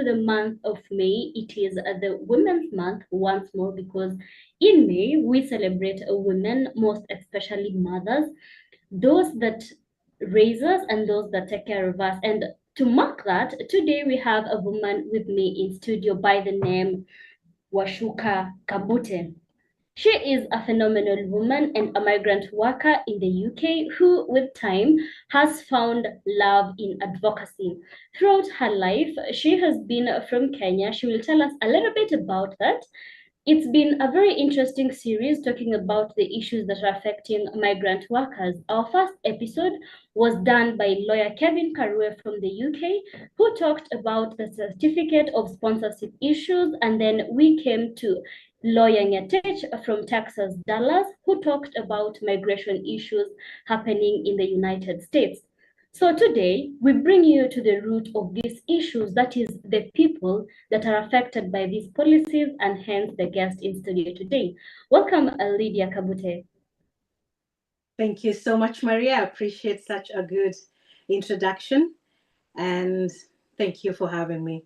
the month of May. It is the Women's Month once more because in May we celebrate women, most especially mothers, those that raise us and those that take care of us. And to mark that, today we have a woman with me in studio by the name Wacuka Kabute. She is a phenomenal woman and a migrant worker in the UK who, with time, has found love in advocacy. Throughout her life, she has been from Kenya. She will tell us a little bit about that. It's been a very interesting series talking about the issues that are affecting migrant workers. Our first episode was done by lawyer Kevin Karue from the UK, who talked about the certificate of sponsorship issues, and then we came to lawyer Ngetech from Texas, Dallas, who talked about migration issues happening in the United States. So today, we bring you to the root of these issues, that is the people that are affected by these policies, and hence the guest in studio today. Welcome, Lydia Kabute. Thank you so much, Maria. I appreciate such a good introduction, and thank you for having me.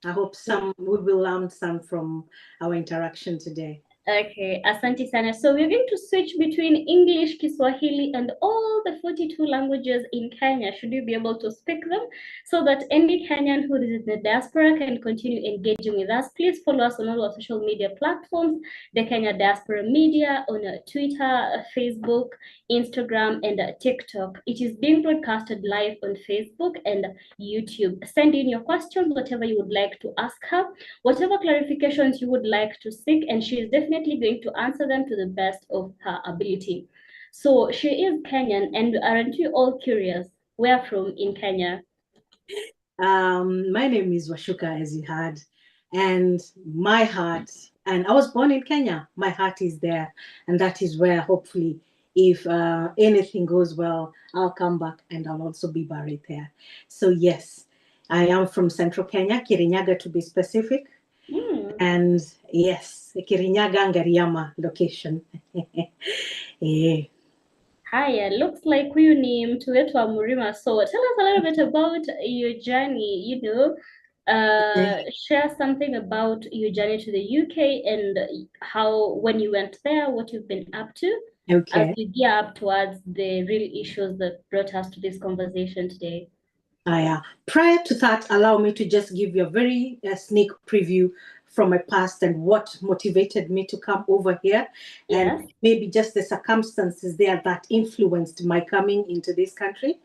I hope we will learn some from our interaction today. Okay, asante sana. So we're going to switch between English, Kiswahili, and all the 42 languages in Kenya. Should you be able to speak them so that any Kenyan who is in the diaspora can continue engaging with us? Please follow us on all our social media platforms, the Kenya Diaspora Media on Twitter, Facebook, Instagram, and TikTok. It is being broadcasted live on Facebook and YouTube. Send in your questions, whatever you would like to ask her, whatever clarifications you would like to seek, and she is definitely going to answer them to the best of her ability. So she is Kenyan, and aren't you all curious where from in Kenya? My name is Wacuka, as you heard, and my heart, and I was born in Kenya. My heart is there, and that is where hopefully, if anything goes well, I'll come back and I'll also be buried there. So yes, I am from Central Kenya, Kirinyaga to be specific. And yes, Kirinyaga Ngariama location. Yeah. Hi, looks like huyu ni mtu wetu wa Murima. So tell us a little bit about your journey, share something about your journey to the UK and how, when you went there, what you've been up to as you gear up towards the real issues that brought us to this conversation today. Prior to that, allow me to just give you a very sneak preview from my past and what motivated me to come over here, and maybe just the circumstances there that influenced my coming into this country.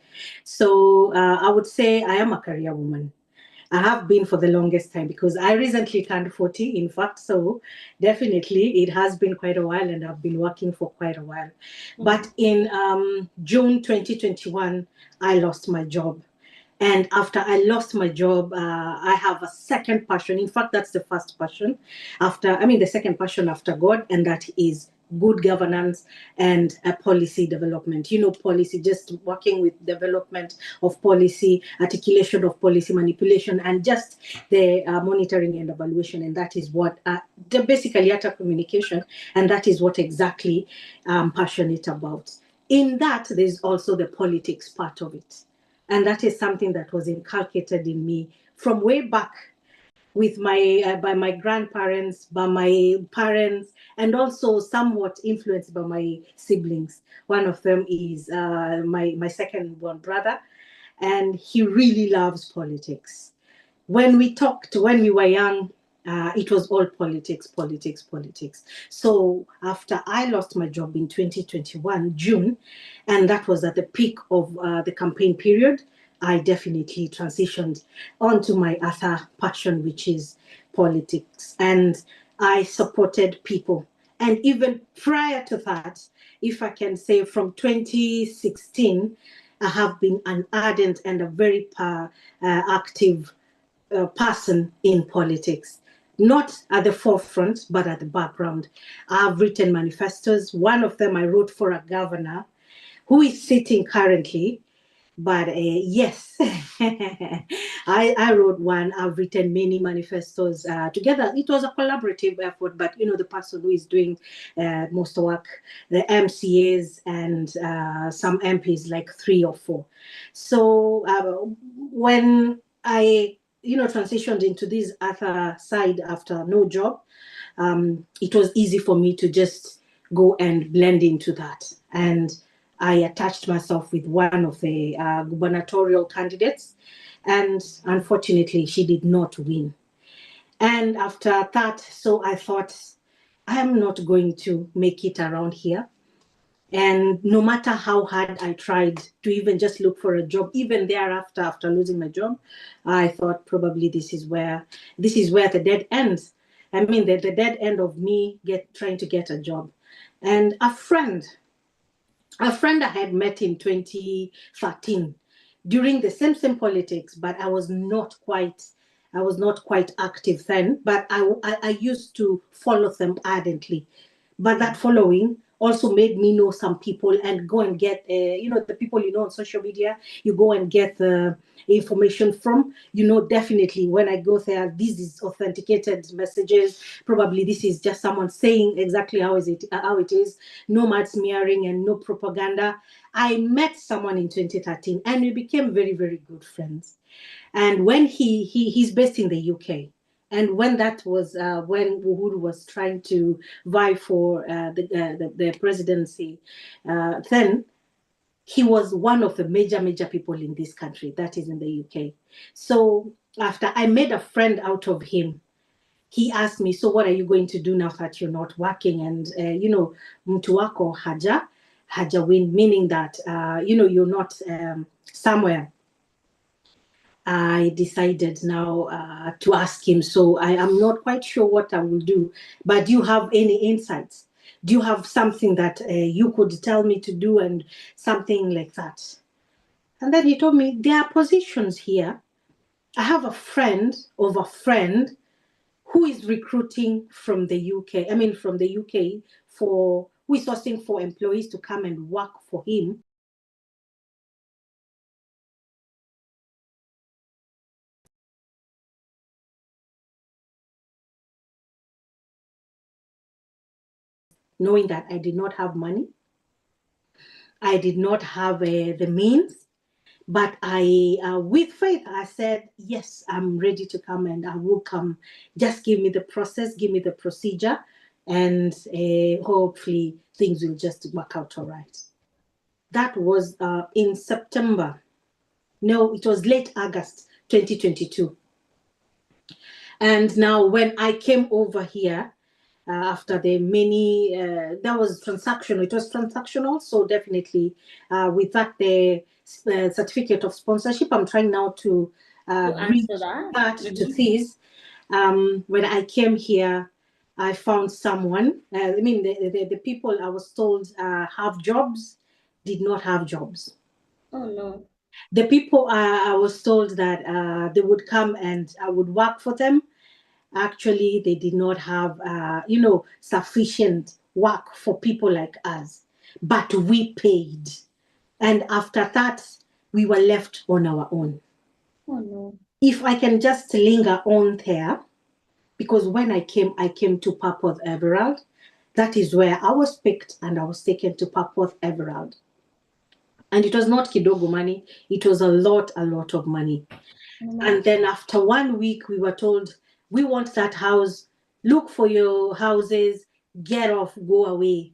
So I would say I am a career woman. I have been for the longest time because I recently turned 40, in fact. So definitely it has been quite a while, and I've been working for quite a while. But in June 2021, I lost my job. And after I lost my job, I have a second passion. In fact, that's the first passion the second passion after God, and that is good governance and policy development. Policy, just working with development of policy, articulation of policy, manipulation, and just the monitoring and evaluation. And that is what, basically utter communication, and that is what exactly I'm passionate about. In that, there's also the politics part of it. And that is something that was inculcated in me from way back with by my grandparents, by my parents, and also somewhat influenced by my siblings. One of them is my second-born brother, and he really loves politics. When we were young, it was all politics. So after I lost my job in 2021, June, and that was at the peak of the campaign period, I definitely transitioned onto my other passion, which is politics. And I supported people. And even prior to that, if I can say from 2016, I have been an ardent and a very active person in politics, not at the forefront, but at the background. I've written manifestos. One of them I wrote for a governor who is sitting currently, but yes, I wrote one. I've written many manifestos together. It was a collaborative effort, but the person who is doing most work, the MCAs and some MPs, like 3 or 4. So when I transitioned into this other side after no job, it was easy for me to just go and blend into that. And I attached myself with one of the gubernatorial candidates, and unfortunately, she did not win. And after that, so I thought, I'm not going to make it around here. And no matter how hard I tried to even just look for a job, even thereafter, after losing my job, I thought probably this is where the dead ends. I mean, the dead end of me trying to get a job. And a friend I had met in 2013 during the same politics, but I was not quite active then. But I used to follow them ardently. But that following also made me know some people and go and get, the people on social media, you go and get the information from, definitely when I go there, this is authenticated messages. Probably this is just someone saying exactly how it is, no mud smearing and no propaganda. I met someone in 2013 and we became very, very good friends. And when he's based in the UK. And when that was when Uhuru was trying to vie for the presidency, then he was one of the major people in this country, that is in the UK. So after I made a friend out of him, he asked me, so what are you going to do now that you're not working? And, mtu wako haja win, meaning that, you're not somewhere. I decided now to ask him. So I am not quite sure what I will do, but do you have any insights? Do you have something that you could tell me to do and something like that? And then he told me, there are positions here. I have a friend of a friend who is recruiting from the UK, who is sourcing for employees to come and work for him. Knowing that I did not have money, I did not have the means, but I, with faith, I said, yes, I'm ready to come and I will come. Just give me the process, give me the procedure, and hopefully things will just work out all right. That was in September. No, it was late August 2022. And now when I came over here, after the many, that was transactional. It was transactional. So definitely with that, the certificate of sponsorship, I'm trying now to bring that to this. When I came here, I found someone. The people I was told have jobs, did not have jobs. Oh, no. The people I was told that they would come and I would work for them. Actually, they did not have, sufficient work for people like us, but we paid. And after that, we were left on our own. Oh, no. If I can just linger on there, because when I came to Papworth Everald. That is where I was picked and I was taken to Papworth Everald. And it was not kidogo money, it was a lot of money. And then after 1 week, we were told, we want that house, look for your houses, get off, go away.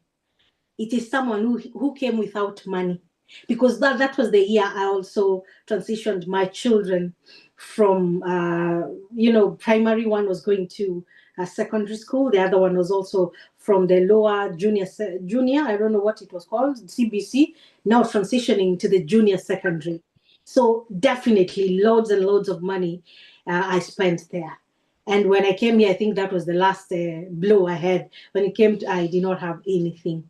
It is someone who came without money. Because that was the year I also transitioned my children from, primary. One was going to secondary school. The other one was also from the lower junior, I don't know what it was called, CBC, now transitioning to the junior secondary. So definitely loads and loads of money I spent there. And when I came here, I think that was the last blow I had. When it came to, I did not have anything.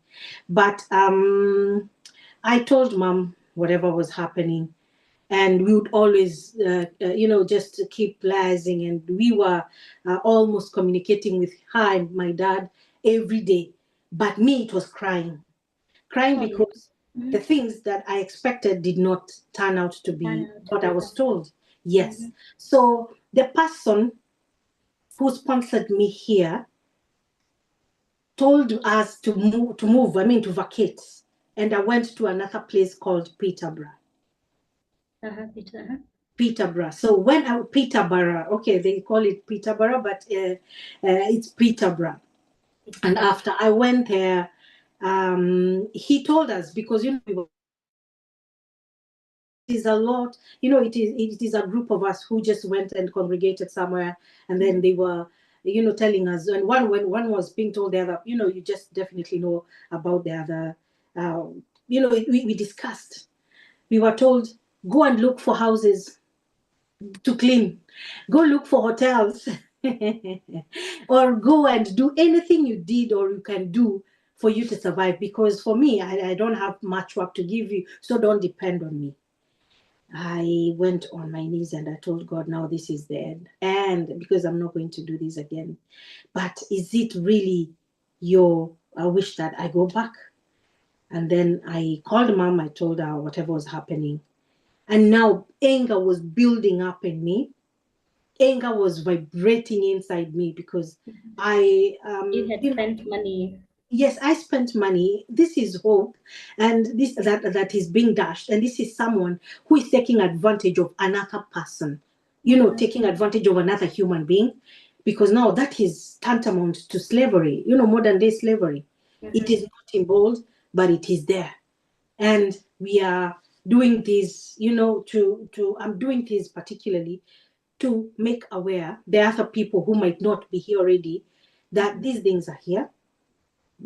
But I told Mom whatever was happening. And we would always, just keep liaising. And we were almost communicating with her and my dad every day. But me, it was crying because the things that I expected did not turn out to be what I was told. Yes. So the person who sponsored me here told us to vacate. And I went to another place called Peterborough. Peterborough. So Peterborough, okay, they call it Peterborough, but it's Peterborough. And after I went there, he told us, because it is a lot, it is a group of us who just went and congregated somewhere, and then they were, telling us, and when one was being told the other, you just definitely know about the other. We discussed. We were told, go and look for houses to clean, go look for hotels, or go and do anything you did or you can do for you to survive. Because for me, I don't have much work to give you, so don't depend on me. I went on my knees and I told God, now this is the end. And because I'm not going to do this again. But is it really your wish that I go back? And then I called Mom, I told her whatever was happening. And now anger was building up in me. Anger was vibrating inside me because you had spent money. Yes, I spent money. This is hope, and that is being dashed. And this is someone who is taking advantage of another person, taking advantage of another human being, because now that is tantamount to slavery, modern day slavery. It is not in bold, but it is there. And we are doing this, I'm doing this particularly to make aware the other people who might not be here already that these things are here.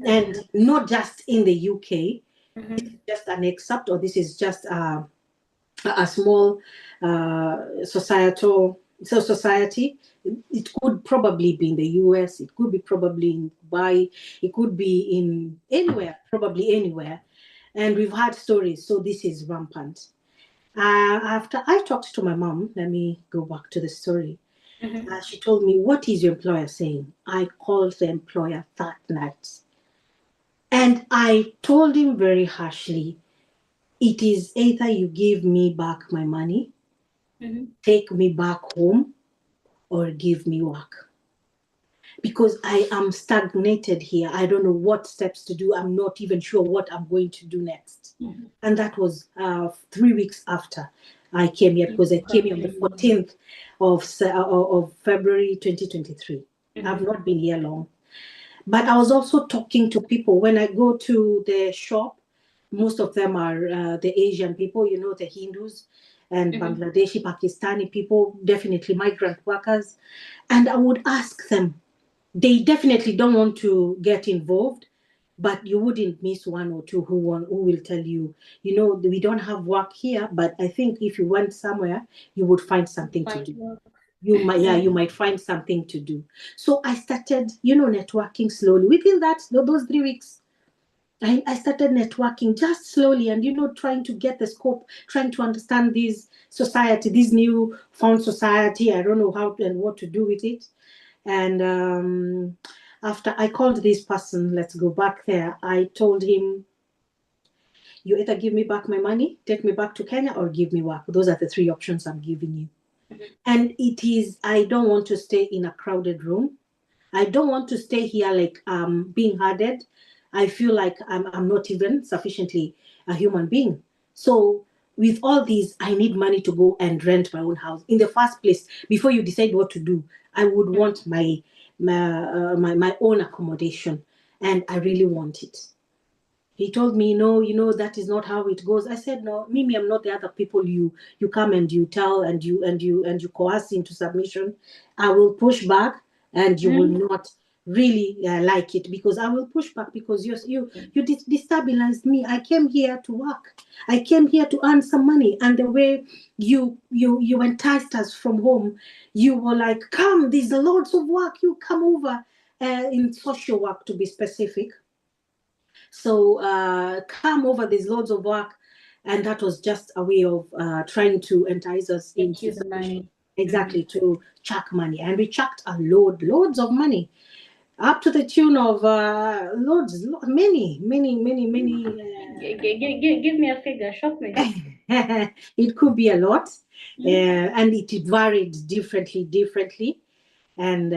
And not just in the UK, this is just an excerpt, or this is just a small society. It could probably be in the US, it could be probably in Dubai, it could be in anywhere, probably anywhere. And we've had stories, so this is rampant. After I talked to my mom, let me go back to the story. She told me, what is your employer saying? I called the employer that night. And I told him very harshly, it is either you give me back my money, take me back home, or give me work. Because I am stagnated here. I don't know what steps to do. I'm not even sure what I'm going to do next. And that was 3 weeks after I came here, because I came here on the 14th of February 2023. I've not been here long. But I was also talking to people when I go to the shop. Most of them are the Asian people, the Hindus and Bangladeshi, Pakistani people, definitely migrant workers. And I would ask them, they definitely don't want to get involved, but you wouldn't miss one or two who will tell you, we don't have work here, but I think if you went somewhere, you would find something to do. You might find something to do. So I started, networking slowly. Within those 3 weeks, I started networking just slowly and, trying to get the scope, trying to understand this society, this new found society. I don't know how and what to do with it. And after I called this person, let's go back there, I told him, you either give me back my money, take me back to Kenya, or give me work. Those are the 3 options I'm giving you. And I don't want to stay in a crowded room. I don't want to stay here like being herded. I feel like I'm not even sufficiently a human being. So with all these, I need money to go and rent my own house. In the first place, before you decide what to do, I would want my own accommodation, and I really want it. He told me, no, that is not how it goes. I said, no, Mimi, I'm not the other people you come and you tell and you coerce into submission. I will push back, and you will not really like it, because I will push back, because you destabilized me. I came here to work. I came here to earn some money, and the way you enticed us from home, you were like, come, there's loads of work. You come over in social work, to be specific. So come over, there's loads of work. And that was just a way of trying to entice us into the money. Exactly, to chuck money. And we chucked loads of money, up to the tune of many. Give me a figure, shock me. It could be a lot, and it varied differently. And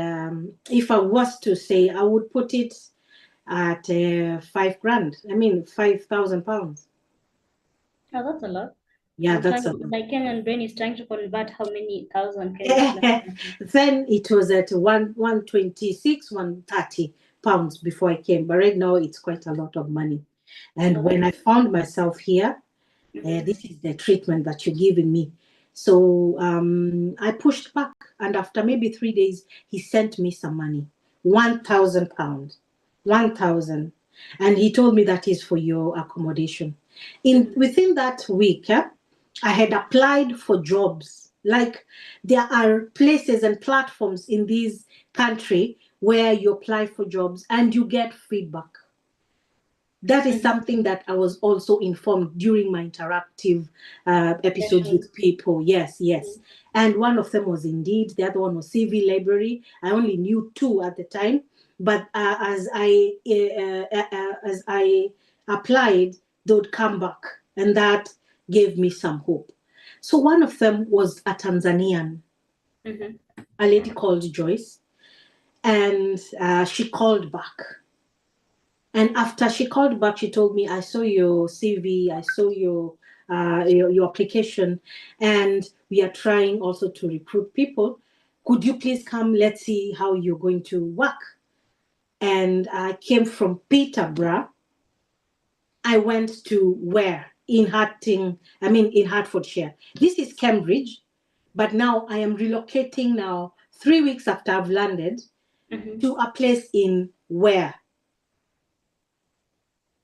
if I was to say, I would put it at 5 grand. I mean, £5,000. Oh, that's a lot. Yeah, that's my Kenyan brain is trying to convert how many thousand Kenyan. Then it was at 126, 130 pounds before I came. But right now it's quite a lot of money. And when I found myself here, this is the treatment that you're giving me. So I pushed back, and after maybe 3 days, he sent me some money, £1,000, 1,000, and he told me that is for your accommodation. Within that week, I had applied for jobs. Like there are places and platforms in this country where you apply for jobs and you get feedback. That is something that I was also informed during my interactive episodes with people. Yes. And one of them was Indeed. The other one was CV Library. I only knew two at the time. But as I applied, they would come back. And that gave me some hope. So one of them was a Tanzanian, a lady called Joyce. And she called back. And after she called back, she told me, I saw your CV, I saw your application, and we are trying also to recruit people. Could you please come? Let's see how you're going to work. And I came from Peterborough. I went to where? In Hertfordshire. This is Cambridge, but now I am relocating now 3 weeks after I've landed to a place in where?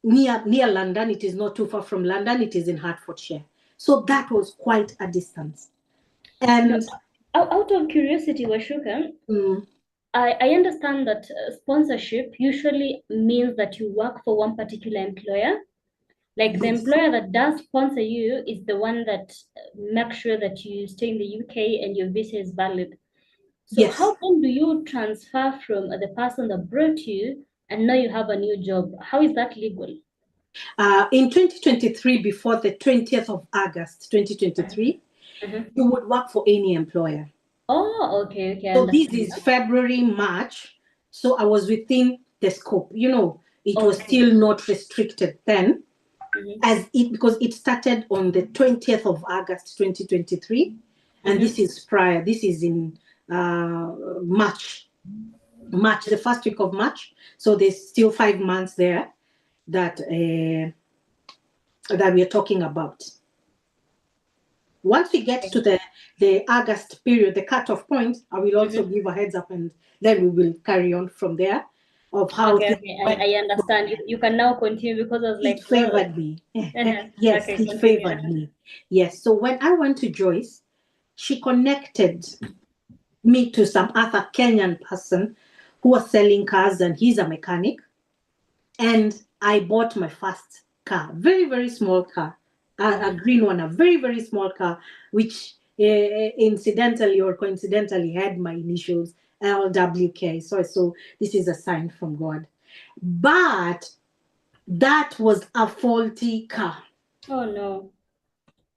Near London. It is not too far from London. It is in Hertfordshire. So that was quite a distance. And out of curiosity, Wacuka, I understand that sponsorship usually means that you work for one particular employer. Like the employer that does sponsor you is the one that makes sure that you stay in the UK and your visa is valid. So how come do you transfer from the person that brought you and now you have a new job? How is that legal? In 2023, before the 20th of August, 2023, you would work for any employer. Oh, okay. So this is February, March. So I was within the scope. It was still not restricted then, because it started on the 20th of August, 2023, and this is prior. This is in March, the first week of March. So there's still 5 months there that we are talking about. Once we get to the August period, the cutoff point, I will also give a heads up, and then we will carry on from there of how I understand. You can now continue, because I was like, it favored me. Yes, it favored me. Yes. So when I went to Joyce, she connected me to some other Kenyan person who was selling cars, and he's a mechanic. And I bought my first car, very, very small car, a green one, a very, very small car, which incidentally or coincidentally had my initials, LWK. So this is a sign from God. But that was a faulty car. Oh, no.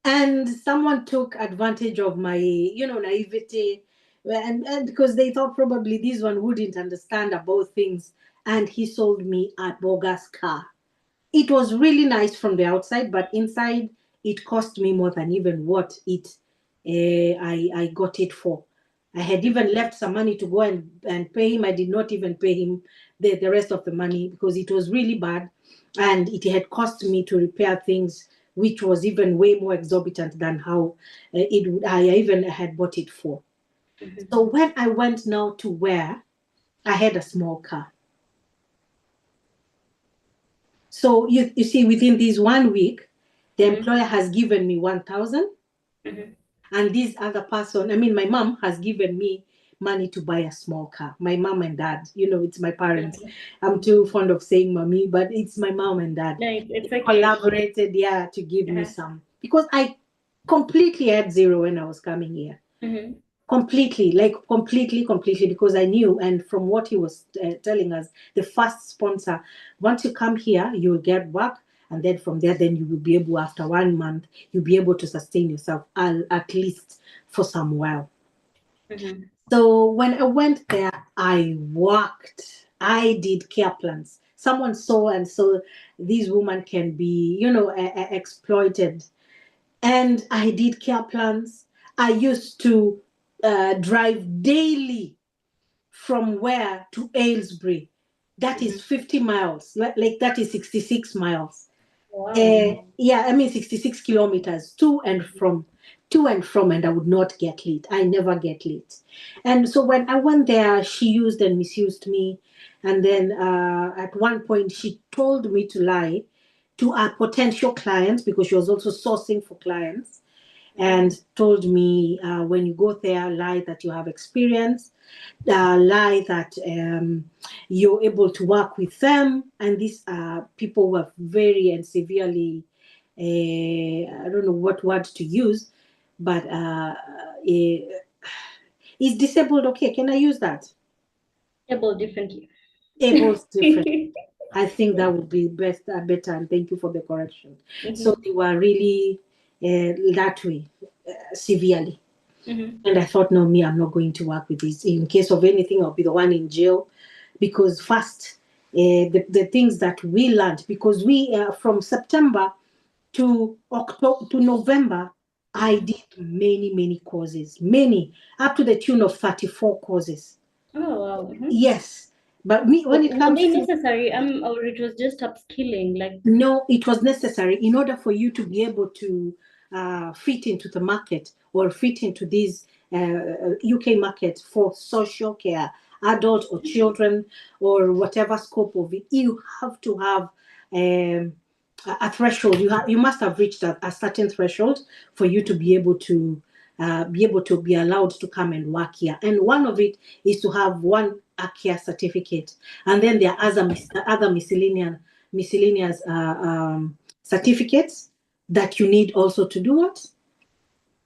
And someone took advantage of my, naivety, and because they thought probably this one wouldn't understand about things, and he sold me a bogus car. It was really nice from the outside, but inside it cost me more than even what I got it for. I had even left some money to go and pay him. I did not even pay him the rest of the money because it was really bad, and it had cost me to repair things, which was even way more exorbitant than how I even had bought it for. So when I went now to where I had a small car. So you see, within this 1 week, the employer has given me 1,000, and this other person, my mom has given me money to buy a small car. My mom and dad, it's my parents. I'm too fond of saying mommy, but it's my mom and dad. No, it's okay. Collaborated, to give me some, because I completely had zero when I was coming here. Completely, because I knew, and from what he was telling us, the first sponsor, once you come here, you will get work, and then from there, then you will be able, after 1 month, you'll be able to sustain yourself at least for some while. So when I went there, I worked. I did care plans. Someone saw, and so this woman can be, exploited. And I did care plans. I used to drive daily from where to Aylesbury. That is 50 miles. Like that is 66 miles. Wow. Yeah, I mean 66 kilometers to and from, and I would not get late. I never get late. And so when I went there, she used and misused me. And then at one point, she told me to lie to our potential clients because she was also sourcing for clients, and told me when you go there, lie that you have experience, lie that you're able to work with them. And these people were very and severely, I don't know what word to use, but is disabled okay? Can I use that? Able differently. Able different. I think that would be best, better, and thank you for the correction. So they were really that way, severely. And I thought, no, me, I'm not going to work with this. In case of anything, I'll be the one in jail. Because first, the things that we learned, because we, from September to October to November, I did many courses, many, up to the tune of 34 courses. Oh, wow. Yes. But me, when it Were comes they to, necessary? Or it was just upskilling? Like, no, it was necessary in order for you to be able to fit into the market or fit into this UK market for social care, adult or children or whatever scope of it. You have to have a threshold. You must have reached a certain threshold for you to be able to be allowed to come and work here. And one of it is to have one ACARE certificate, and then there are other miscellaneous certificates that you need also to do what?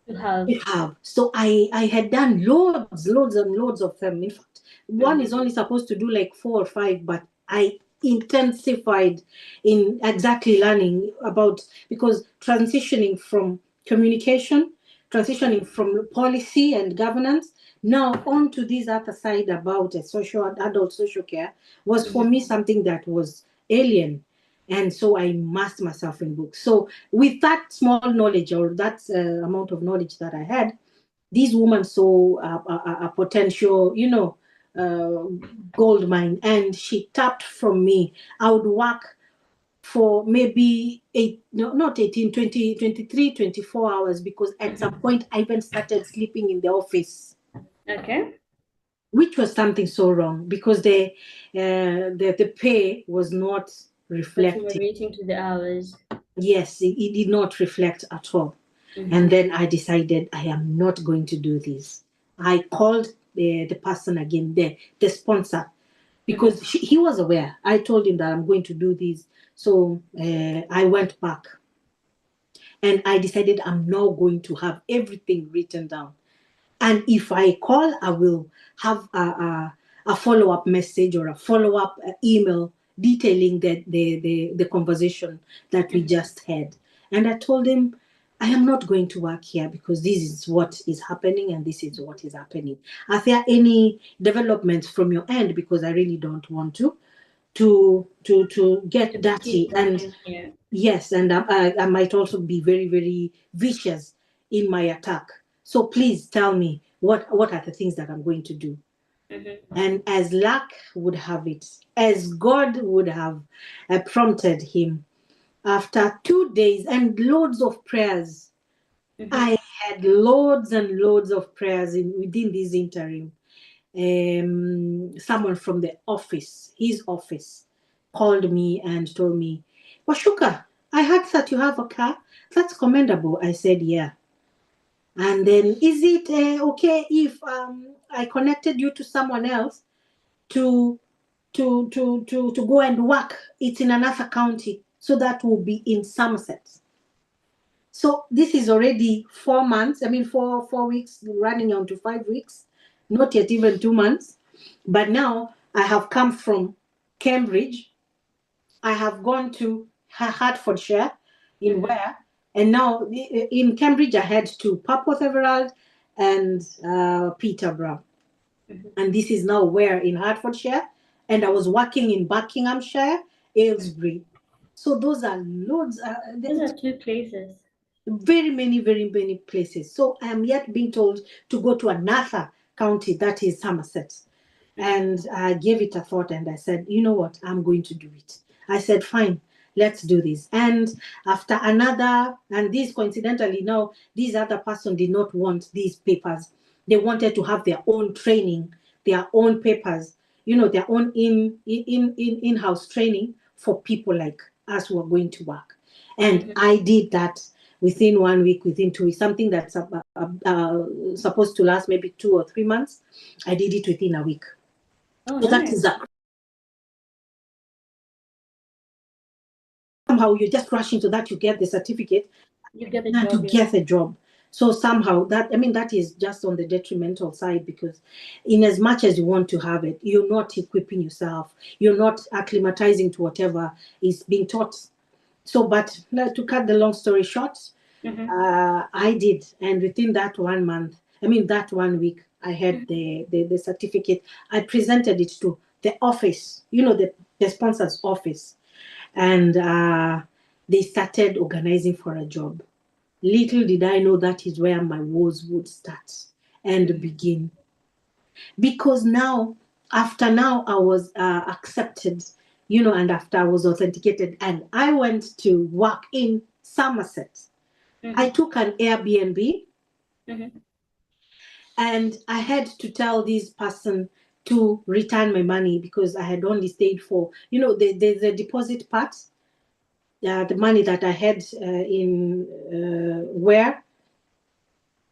to have. You have. So I had done loads and loads of them. In fact, one is only supposed to do like 4 or 5, but I intensified in exactly learning about, because transitioning from communication, transitioning from policy and governance, now on to this other side about adult social care was for me something that was alien. And so I immersed myself in books. So with that small knowledge, or that amount of knowledge that I had, this woman saw a potential, gold mine, and she tapped from me. I would work for maybe 18, 20, 23, 24 hours, because at some point I even started sleeping in the office. Okay. Which was something so wrong, because the pay was not But you reflecting. were rating to the hours. Yes, it did not reflect at all. And then I decided I am not going to do this. I called the person again, the sponsor, because he was aware. I told him that I'm going to do this. So I went back and I decided I'm now going to have everything written down. And if I call, I will have a follow-up message or a follow-up email detailing the conversation that we just had. And I told him, I am not going to work here because this is what is happening and this is what is happening. Are there any developments from your end? Because I really don't want to get dirty. And Yeah. yes, and I might also be very, very vicious in my attack. So please tell me what are the things that I'm going to do. And as luck would have it, as God would have prompted him, after 2 days and loads of prayers, I had loads and loads of prayers within this interim. Someone from the office, his office, called me and told me, Wacuka, I heard that you have a car. That's commendable. I said, yeah. And then, is it okay if I connected you to someone else to go and work? It's in another county, so that will be in Somerset. So this is already 4 months. I mean, 4 weeks, running on to 5 weeks, not yet even 2 months. But now I have come from Cambridge. I have gone to Hertfordshire, in where, and now in Cambridge I head to Papworth Everald and Peterborough. And this is now where in Hertfordshire, and I was working in Buckinghamshire, Aylesbury. So those are loads. Those are 2 places. very many places. So I am yet being told to go to another county, that is Somerset. And I gave it a thought and I said, you know what, I'm going to do it. I said, fine, let's do this. And after another, and this coincidentally, now, this other person did not want these papers. They wanted to have their own training, their own papers, their own in-house training for people like us who are going to work. And I did that within 1 week, within 2 weeks, something that's supposed to last maybe 2 or 3 months. I did it within a week. Oh, so nice. That is somehow you just rush into that, you get the certificate, you get the and job, to get a job. So somehow that is just on the detrimental side, because in as much as you want to have it, you're not equipping yourself, you're not acclimatizing to whatever is being taught. So, but to cut the long story short, I did, and within that 1 month, that 1 week, I had the certificate. I presented it to the office, the sponsor's office, and they started organizing for a job. Little did I know that is where my woes would start and begin. Because after I was accepted, and after I was authenticated, and I went to work in Somerset. I took an Airbnb, and I had to tell this person to return my money because I had only stayed for, the deposit part, the money that I had in where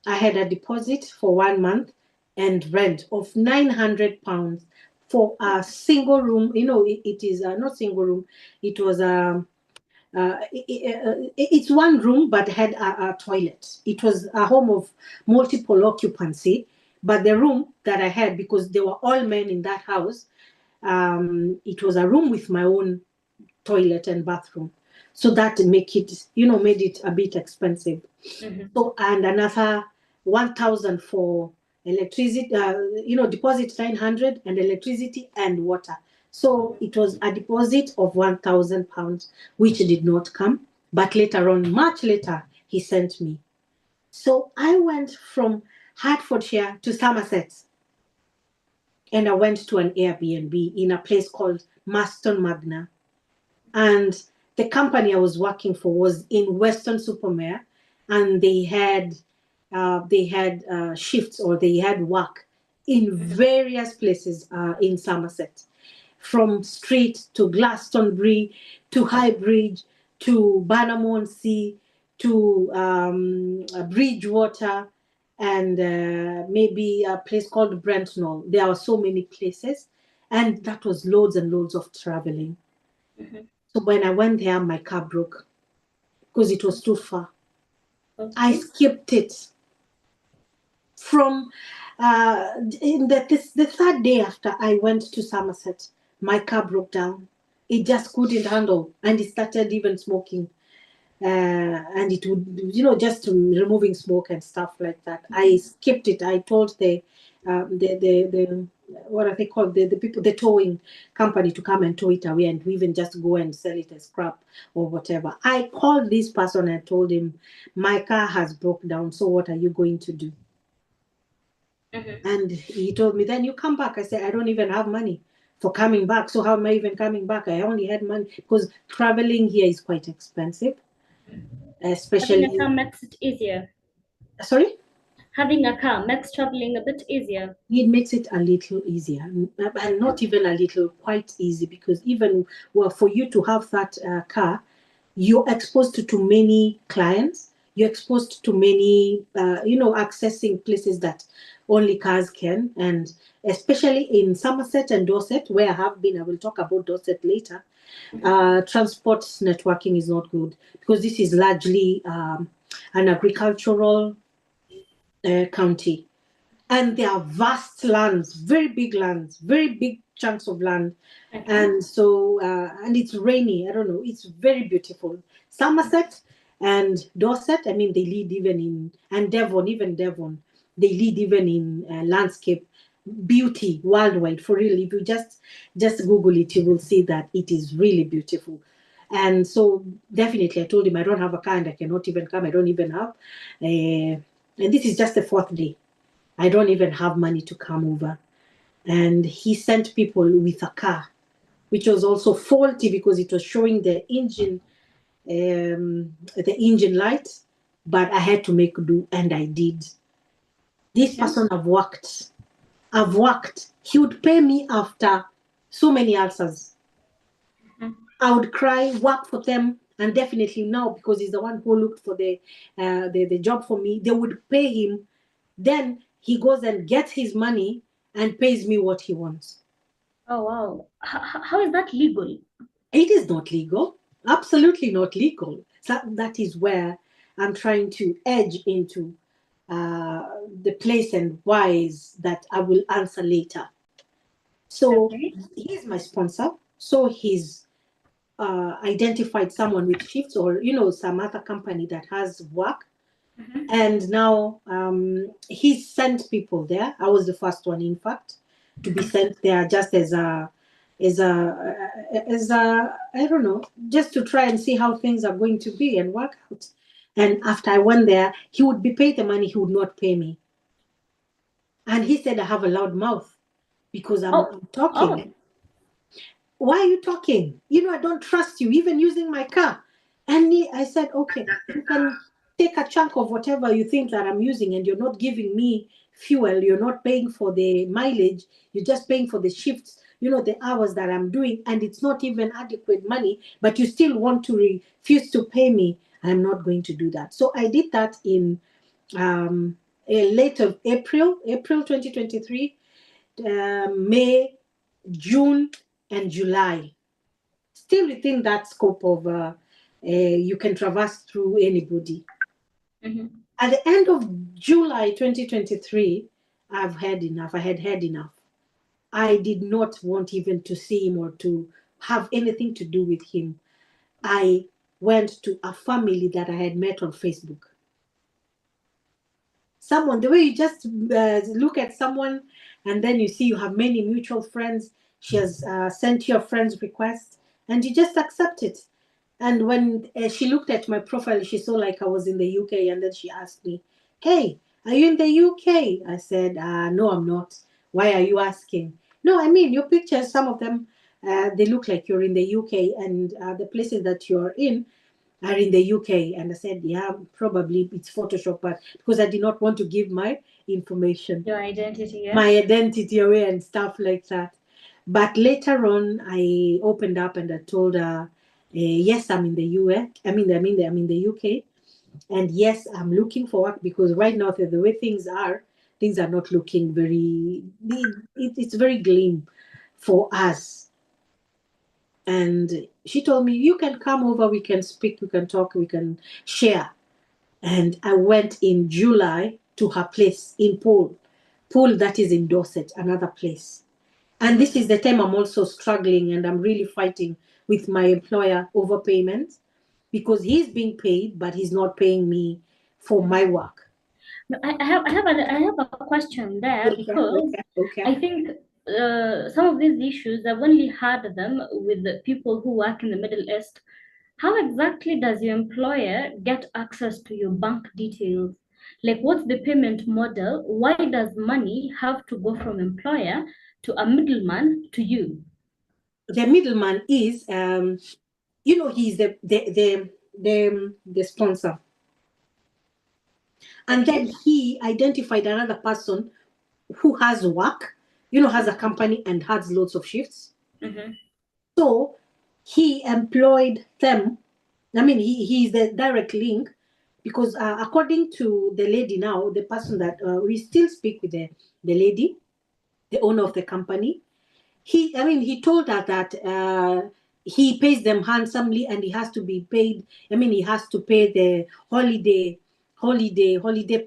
I had a deposit for 1 month and rent of £900 for a single room. It is not single room. It was it's one room but had a toilet. It was a home of multiple occupancy, but the room that I had, because there were all men in that house, it was a room with my own toilet and bathroom. So that made it a bit expensive. So, and another 1,000 for electricity, deposit 900, and electricity and water. So it was a deposit of £1,000, which did not come. But later on, much later, he sent me. So I went from Hertfordshire to Somerset, and I went to an Airbnb in a place called Marston Magna. And the company I was working for was in Weston-super-Mare, and they had shifts, or they had work in various places in Somerset, from Street to Glastonbury to Highbridge to Barnum-on-Sea to Bridgewater, and maybe a place called Brentnall. There are so many places, and that was loads and loads of traveling. So when I went there, my car broke because it was too far. I skipped it. From the third day after I went to Somerset, my car broke down. It just couldn't handle, and it started even smoking. And it would, just removing smoke and stuff like that. I skipped it. I told the what are they called, the people, the towing company, to come and tow it away, and we even just go and sell it as scrap or whatever. I called this person and told him, my car has broke down, so what are you going to do? And he told me, then you come back. I said, I don't even have money for coming back, so how am I even coming back? I only had money because traveling here is quite expensive, especially. Having a car makes it easier. Sorry? Having a car makes traveling a bit easier. It makes it a little easier, and not even a little, quite easy, because even for you to have that car, you're exposed to many clients, you're exposed to many, accessing places that only cars can, and especially in Somerset and Dorset, where I have been. I will talk about Dorset later. Transport networking is not good, because this is largely an agricultural county, and there are vast lands, very big chunks of land. And so and it's rainy. I don't know, it's very beautiful. Somerset and Dorset, they lead even in, and Devon, they lead even in landscape beauty worldwide, for real. If you just Google it, you will see that it is really beautiful. And so definitely I told him I don't have a car and I cannot even come. I don't even have. And this is just the fourth day. I don't even have money to come over. And he sent people with a car, which was also faulty because it was showing the engine light, but I had to make do, and I did. This person I've worked. He would pay me after so many ulcers. I would cry, work for them, and definitely now, because he's the one who looked for the job for me, they would pay him. Then he goes and gets his money and pays me what he wants. Oh, wow. How is that legal? It is not legal. Absolutely not legal. So that is where I'm trying to edge into the place and whys that I will answer later. So he's my sponsor. So he's identified someone with shifts or, some other company that has work. And now he's sent people there. I was the first one, in fact, to be sent there just as a I don't know, just to try and see how things are going to be and work out. And after I went there, he would be paid the money, he would not pay me. And he said I have a loud mouth because I'm talking. Why are you talking? I don't trust you, even using my car. And I said, okay, you can take a chunk of whatever you think that I'm using, and you're not giving me fuel, you're not paying for the mileage, you're just paying for the shifts, the hours that I'm doing, and it's not even adequate money, but you still want to refuse to pay me. I'm not going to do that. So I did that in late of April 2023, May, June, and July. Still within that scope of you can traverse through anybody. At the end of July 2023, I've had enough. I had had enough. I did not want even to see him or to have anything to do with him. I went to a family that I had met on Facebook. Someone, the way you just look at someone and then you see you have many mutual friends. She has sent you a friend's request and you just accept it. And when she looked at my profile, she saw like I was in the UK, and then she asked me, hey, are you in the UK? I said, no, I'm not. Why are you asking? No, I mean, your pictures, some of them, they look like you're in the UK, and the places that you're in are in the UK. And I said, yeah, probably it's Photoshop, but because I did not want to give my information. Your identity, yeah. My identity away and stuff like that. But later on, I opened up and I told her, yes, I'm in the US. I'm in the UK, and yes, I'm looking for work because right now the way things are not looking very. It's very glim for us. And she told me, you can come over, we can speak, we can talk, we can share. And I went in July to her place in Poole, that is in Dorset, another place. And this is the time I'm also struggling and I'm really fighting with my employer over payment because he's being paid, but he's not paying me for my work. I have a question there because I think some of these issues, I've only had them with the people who work in the Middle East. How exactly does your employer get access to your bank details? Like, what's the payment model? Why does money have to go from employer to a middleman to you? The middleman is, he's the sponsor. And then he identified another person who has work, has a company and has lots of shifts. So he employed them. I mean, he's the direct link because according to the lady now, the person that we still speak with the lady, the owner of the company, he told her that he pays them handsomely and he has to be paid. I mean, he has to pay the holiday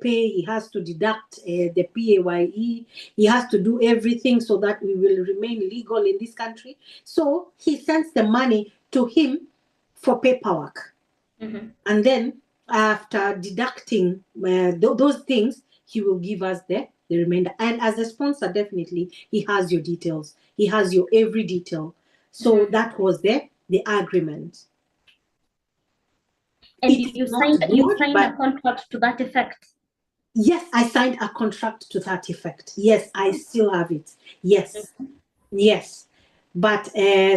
pay. He has to deduct the PAYE. He has to do everything so that we will remain legal in this country. So he sends the money to him for paperwork. And then after deducting those things, he will give us the remainder. And as a sponsor, definitely, he has your details. He has your every detail. So that was the agreement. And you signed a contract to that effect? Yes, I signed a contract to that effect. Yes, I still have it. Yes, yes. But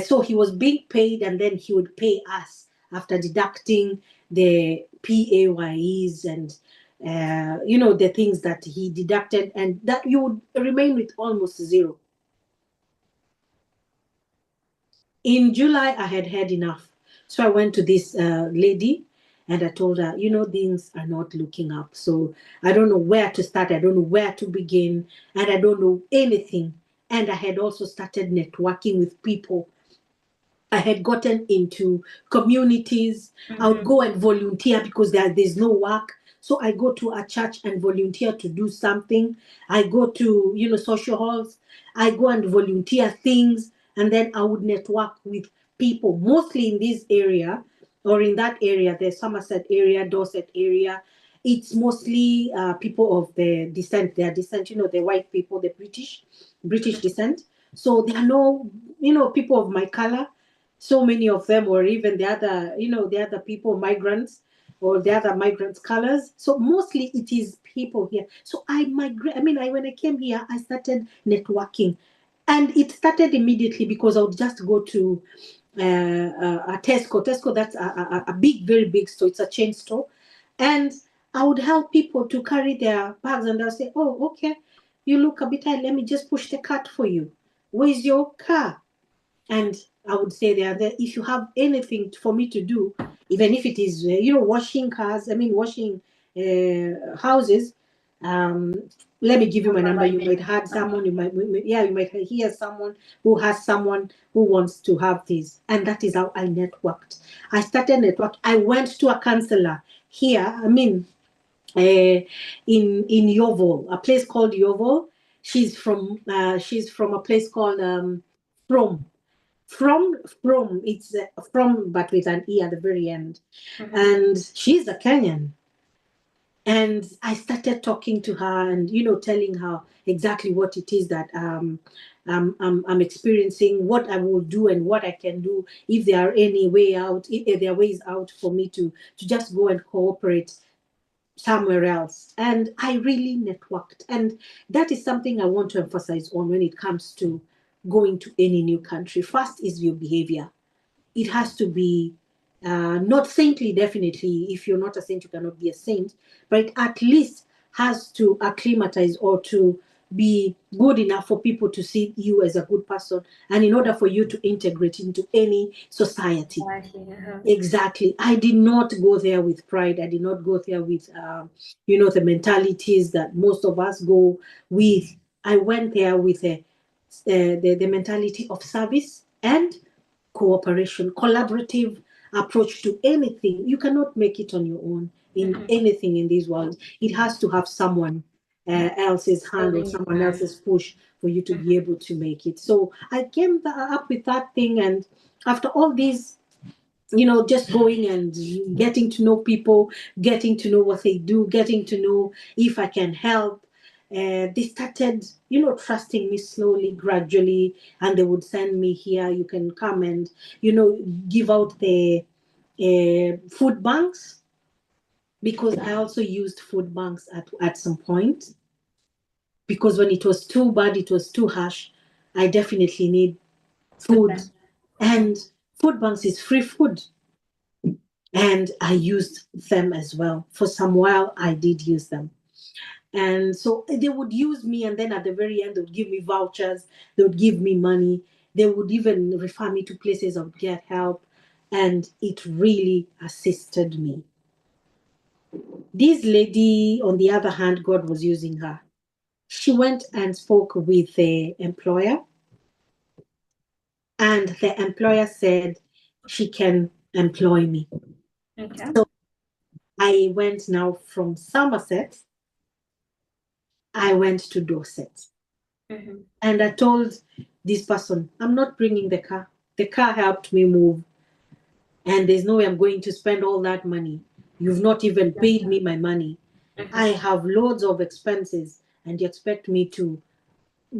so he was being paid, and then he would pay us after deducting the PAYEs and the things that he deducted, and that you would remain with almost zero. In July, I had had enough. So I went to this lady and I told her, things are not looking up. So I don't know where to start. I don't know where to begin. And I don't know anything. And I had also started networking with people. I had gotten into communities. I would go and volunteer because there's no work. So I go to a church and volunteer to do something. I go to, social halls. I go and volunteer things. And then I would network with people, mostly in this area or in that area, the Somerset area, Dorset area. It's mostly people of the descent, their descent, the white people, the British descent. So there are no, people of my color. So many of them, or even the other people, migrants, or the other migrants' colors. So mostly it is people here. So I migrate. When I came here, I started networking, and it started immediately because I would just go to a Tesco. Tesco, that's a big, very big store. It's a chain store, and I would help people to carry their bags, and they'll say, "Oh, okay, you look a bit tired. Let me just push the cart for you. Where's your car?" And I would say there, if you have anything for me to do, even if it is, washing cars, washing houses, let me give you my number. You might have someone, you might hear someone who has someone who wants to have this. And that is how I networked. I started network. I went to a counselor here, in Yeovil, a place called Yeovil. She's from a place called from it's from, but with an e at the very end. And she's a Kenyan. And I started talking to her and telling her exactly what it is that I'm experiencing, what I will do and what I can do, if there are any way out, if there are ways out for me to just go and cooperate somewhere else. And I really networked, and that is something I want to emphasize on when it comes to going to any new country. First is your behavior. It has to be not saintly, definitely. If you're not a saint, you cannot be a saint, but it at least has to acclimatize or to be good enough for people to see you as a good person, and in order for you to integrate into any society. Exactly. I did not go there with pride. I did not go there with the mentalities that most of us go with. I went there with the mentality of service and cooperation, collaborative approach to anything. You cannot make it on your own in anything in this world. It has to have someone else's hand or someone else's push for you to be able to make it. So I came up with that thing, and after all these, just going and getting to know people, getting to know what they do, getting to know if I can help. They started, trusting me slowly, gradually, and they would send me here. You can come and, give out the food banks, because I also used food banks at some point. Because when it was too bad, it was too harsh, I definitely need food. And food banks is free food. And I used them as well. For some while, I did use them. And so they would use me, and then at the very end, they would give me vouchers, they would give me money, they would even refer me to places I would get help, and it really assisted me. This lady, on the other hand, God was using her. She went and spoke with the employer, and the employer said she can employ me. Okay. So I went now from Somerset, I went to Dorset. And I told this person, I'm not bringing the car. The car helped me move. And there's no way I'm going to spend all that money. You've not even paid me my money. I have loads of expenses, and you expect me to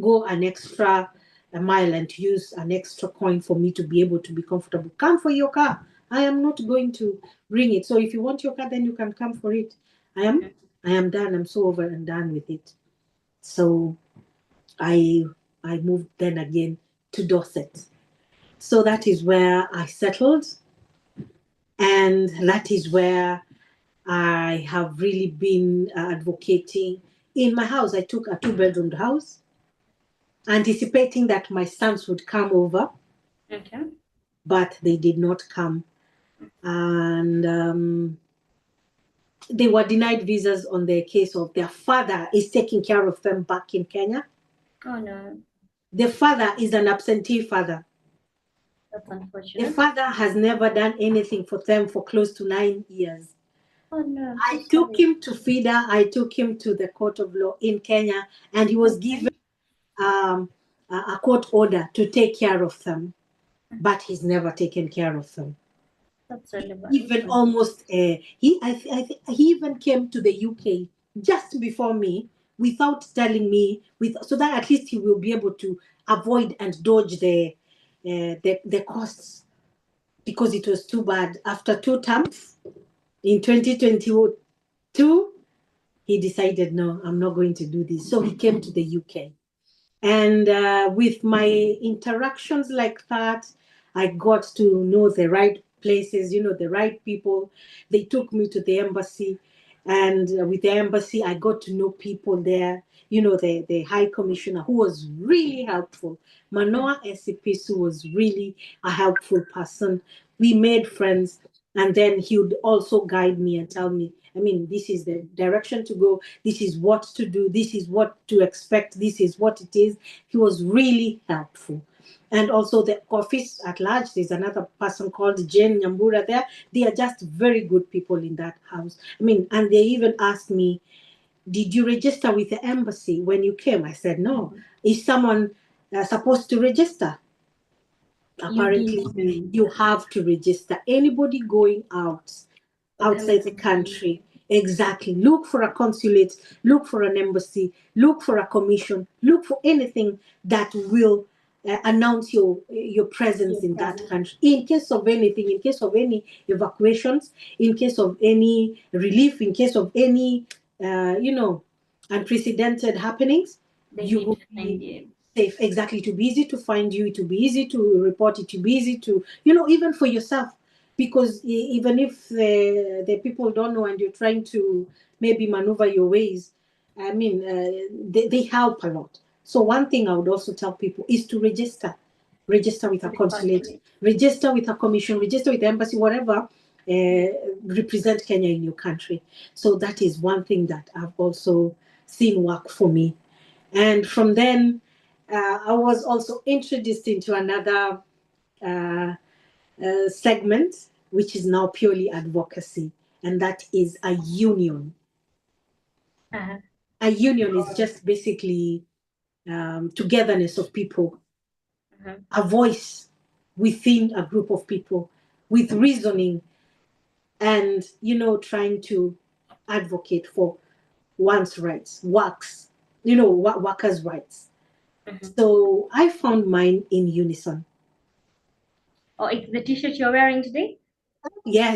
go an extra mile and to use an extra coin for me to be able to be comfortable. Come for your car. I am not going to bring it. So if you want your car, then you can come for it. I am done. I'm so over and done with it. So I moved then again to Dorset. So that is where I settled, and that is where I have really been advocating. In my house, I took a 2-bedroom house, anticipating that my sons would come over, but they did not come. And they were denied visas on the case of their father is taking care of them back in Kenya. Oh, no. The father is an absentee father. That's unfortunate. The father has never done anything for them for close to 9 years. Oh, no. I took him to FIDA. I took him to the court of law in Kenya, and he was given a court order to take care of them, but he's never taken care of them. That's really bad. Even almost he even came to the UK just before me without telling me, so that at least he will be able to avoid and dodge the costs, because it was too bad. After 2 terms in 2022, he decided, no, I'm not going to do this. So he came to the UK. And with my interactions like that, I got to know the right places, the right people. They took me to the embassy. And with the embassy, I got to know people there, the High Commissioner, who was really helpful. Manoa Esipisu was really a helpful person. We made friends. And then he would also guide me and tell me, this is the direction to go. This is what to do. This is what to expect. This is what it is. He was really helpful. And also the office at large, there's another person called Jane Nyambura there. They are just very good people in that house. And they even asked me, did you register with the embassy when you came? I said, no. Is someone supposed to register? Apparently, you have to register. Anybody going outside the country, exactly. Look for a consulate, look for an embassy, look for a commission, look for anything that will announce your presence in that country. In case of anything, in case of any evacuations, in case of any relief, in case of any, unprecedented happenings, you will be safe. Exactly. To be easy to find you, to be easy to report it, to be easy to, even for yourself. Because even if the people don't know and you're trying to maybe maneuver your ways, they help a lot. So one thing I would also tell people is to register with a consulate, register with a commission, register with the embassy, whatever, represent Kenya in your country. So that is one thing that I've also seen work for me. And from then, I was also introduced into another segment, which is now purely advocacy, and that is a union. A union is just basically togetherness of people, a voice within a group of people with reasoning and, trying to advocate for one's rights, workers' rights. So I found mine in Unison. Oh, it's the t-shirt you're wearing today? Yeah.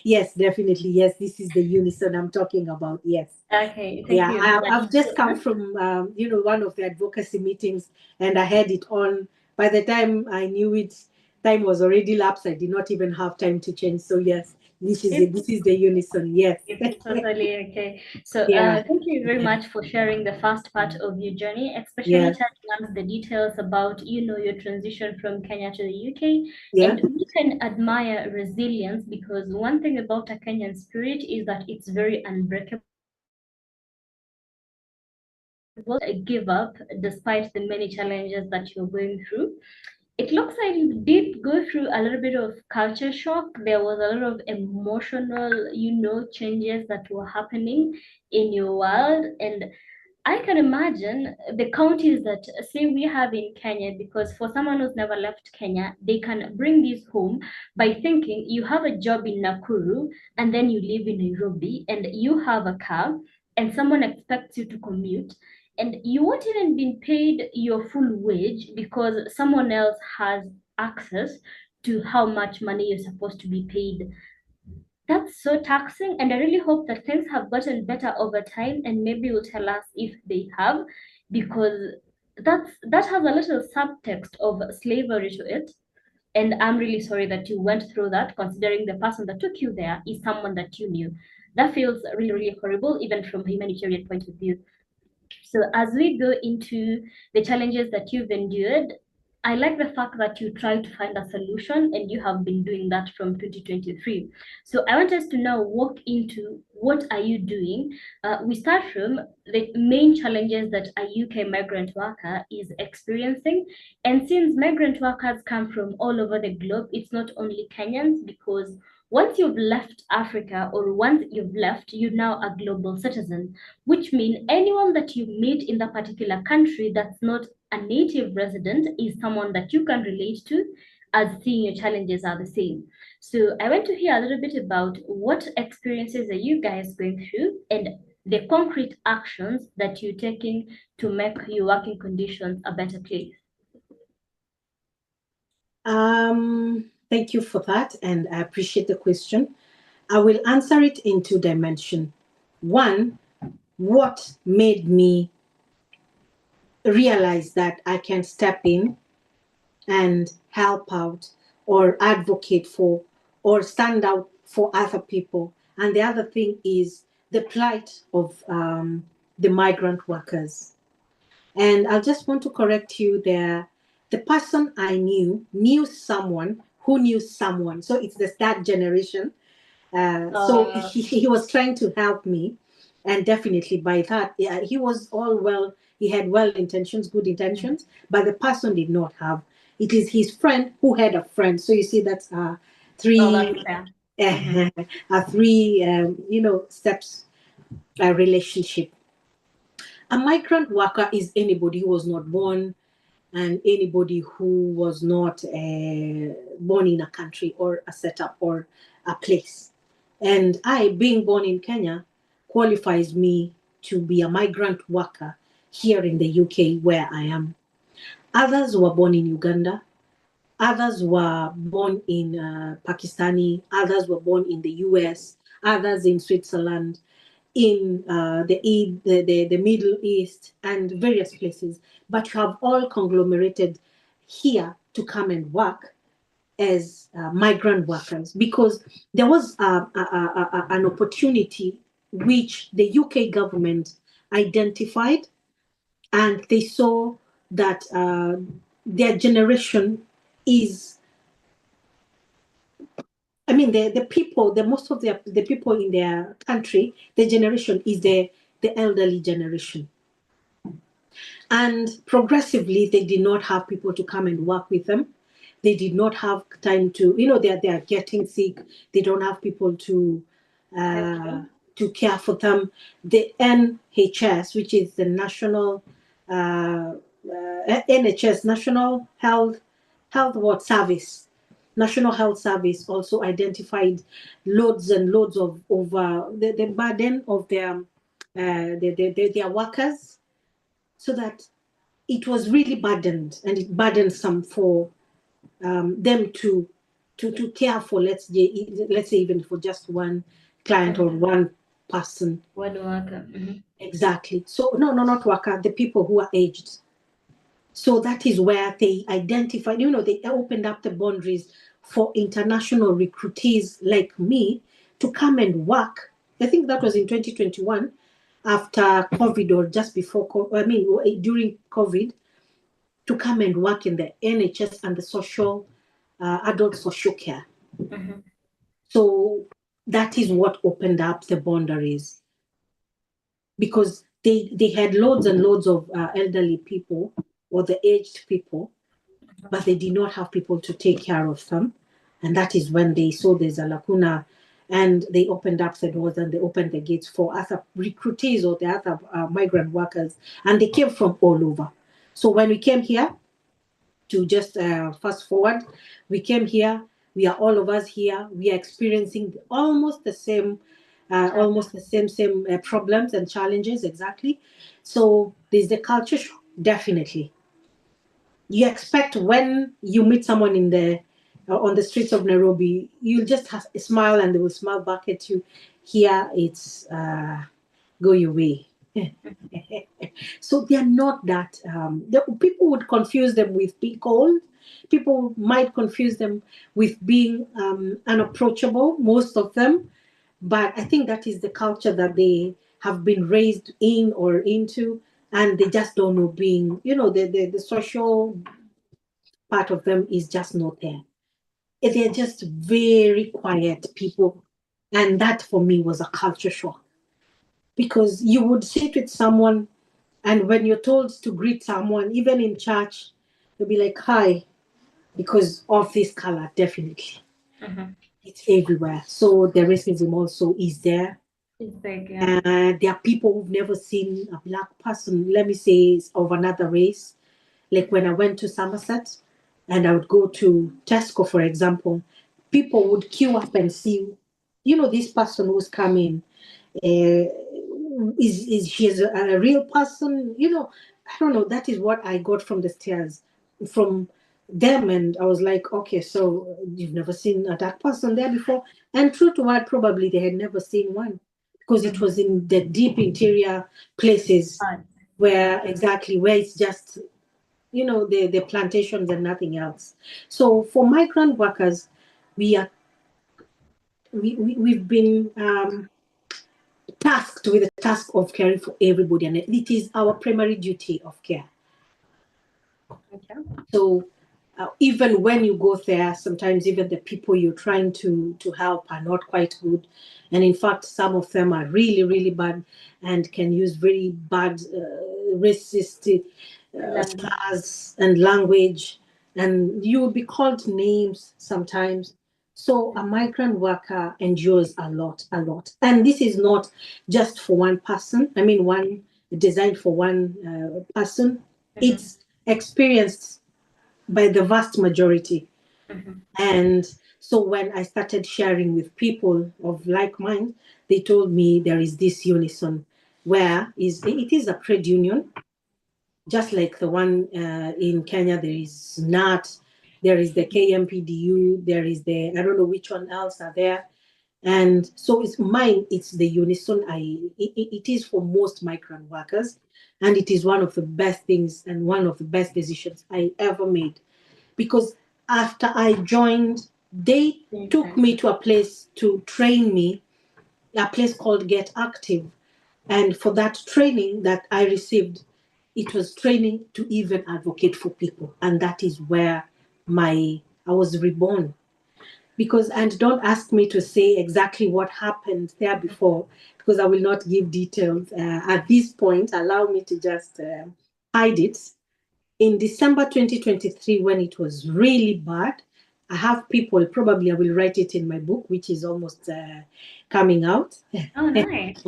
Yes, definitely. Yes, this is the Unison I'm talking about. Yes. Okay. Thank you. I've just come from one of the advocacy meetings, and I had it on. By the time I knew it, time was already lapsed. I did not even have time to change. So yes, this is the Unison. Yes. It's totally okay. So thank you very much for sharing the first part of your journey, especially touching on the details about, your transition from Kenya to the UK. And we can admire resilience, because one thing about a Kenyan spirit is that it's very unbreakable. Give up despite the many challenges that you're going through. It looks like you did go through a little bit of culture shock. There was a lot of emotional, changes that were happening in your world. And I can imagine the counties that, say, we have in Kenya, because for someone who's never left Kenya, they can bring this home by thinking you have a job in Nakuru and then you live in Nairobi and you have a car and someone expects you to commute, and you won't even be paid your full wage because someone else has access to how much money you're supposed to be paid. That's so taxing, and I really hope that things have gotten better over time, and maybe you'll tell us if they have, because that has a little subtext of slavery to it. And I'm really sorry that you went through that, considering the person that took you there is someone that you knew. That feels really, really horrible, even from a humanitarian point of view. So as we go into the challenges that you've endured, I like the fact that you try to find a solution, and you have been doing that from 2023. So I want us to now walk into what are you doing. We start from the main challenges that a UK migrant worker is experiencing. And since migrant workers come from all over the globe, it's not only Kenyans, because once you've left Africa, or once you've left, you're now a global citizen, which means anyone that you meet in that particular country that's not a native resident is someone that you can relate to, as seeing your challenges are the same. So I want to hear a little bit about what experiences are you guys going through, and the concrete actions that you're taking to make your working conditions a better place. Thank you for that, and I appreciate the question. I will answer it in two dimensions. One, what made me realize that I can step in and help out or advocate for or stand out for other people. And the other thing is the plight of the migrant workers. And I just want to correct you there. The person I knew someone who knew someone. So it's the third generation. So he was trying to help me. And definitely by that, yeah, he was all well, he had well intentions, good intentions, but the person did not have. It is his friend who had a friend. So you see, that's three, a three, steps relationship. A migrant worker is anybody who was not born and anybody who was not born in a country or a setup or a place. And I, being born in Kenya, qualifies me to be a migrant worker here in the UK where I am. Others were born in Uganda. Others were born in Pakistani. Others were born in the US. Others in Switzerland, in the Middle East, and various places, but you have all conglomerated here to come and work as migrant workers, because there was an opportunity which the UK government identified, and they saw that their generation is, I mean, the people, the most of the people in their country, the generation is the elderly generation. And progressively, they did not have people to come and work with them. They did not have time to, they are getting sick. They don't have people to care for them. The NHS, which is the National NHS, National Health Service. National Health Service also identified loads and loads of the burden of their workers, so that it was really burdened, and it burdensome for them to care for, let's say even for just one client or one person. One worker. Exactly. So no, not worker, the people who are aged. So that is where they identified, they opened up the boundaries for international recruitees like me to come and work. I think that was in 2021, after COVID, or just before, during COVID, to come and work in the NHS and the social, adult social care. So that is what opened up the boundaries, because they had loads and loads of elderly people or the aged people, but they did not have people to take care of them. And that is when they saw there's a lacuna, and they opened up the doors and they opened the gates for other recruitees or the other migrant workers, and they came from all over. So when we came here, to just fast forward, we came here, we are all of us here, we are experiencing almost the same problems and challenges, exactly. So there's the culture shock, definitely. You expect when you meet someone in the on the streets of Nairobi, you'll just have a smile and they will smile back at you. Here, it's go your way. So they're not that. People would confuse them with being cold. People might confuse them with being unapproachable, most of them. But I think that is the culture that they have been raised in or into, and they just don't know being, the social part of them is just not there. They're just very quiet people. And that for me was a culture shock because you would sit with someone, and when you're told to greet someone, even in church, you'll be like, hi, because of this color, definitely. It's everywhere. So the racism also is there. It's big, yeah. There are people who've never seen a black person, let me say, of another race. Like when I went to Somerset and I would go to Tesco, for example, people would queue up and see, this person who's coming. Is she a real person? I don't know. That is what I got from the stairs, from them, and I was like, okay, so you've never seen a dark person there before? And true to what, probably they had never seen one because it was in the deep interior places where it's just the plantations and nothing else. So for migrant workers, we've been tasked with the task of caring for everybody, and it is our primary duty of care. Okay. So even when you go there, sometimes even the people you're trying to help are not quite good, and in fact some of them are really, really bad and can use very bad racist slurs and language, and you will be called names sometimes. So a migrant worker endures a lot. And this is not just for one person. I mean, one designed for one person. It's experienced by the vast majority. And so when I started sharing with people of like mind, they told me there is this unison where it is a trade union, just like the one in Kenya. There is NAT, there is the KMPDU, there is I don't know which one else are there. And so it's the unison. It is for most migrant workers, and it is one of the best things and one of the best decisions I ever made. Because after I joined, they took me to a place to train me, a place called Get Active. And for that training that I received, it was training to even advocate for people. And that is where I was reborn. And don't ask me to say exactly what happened there before, because I will not give details at this point. Allow me to just hide it. In December 2023, when it was really bad, I have people, probably I will write it in my book, which is almost coming out. Oh, nice.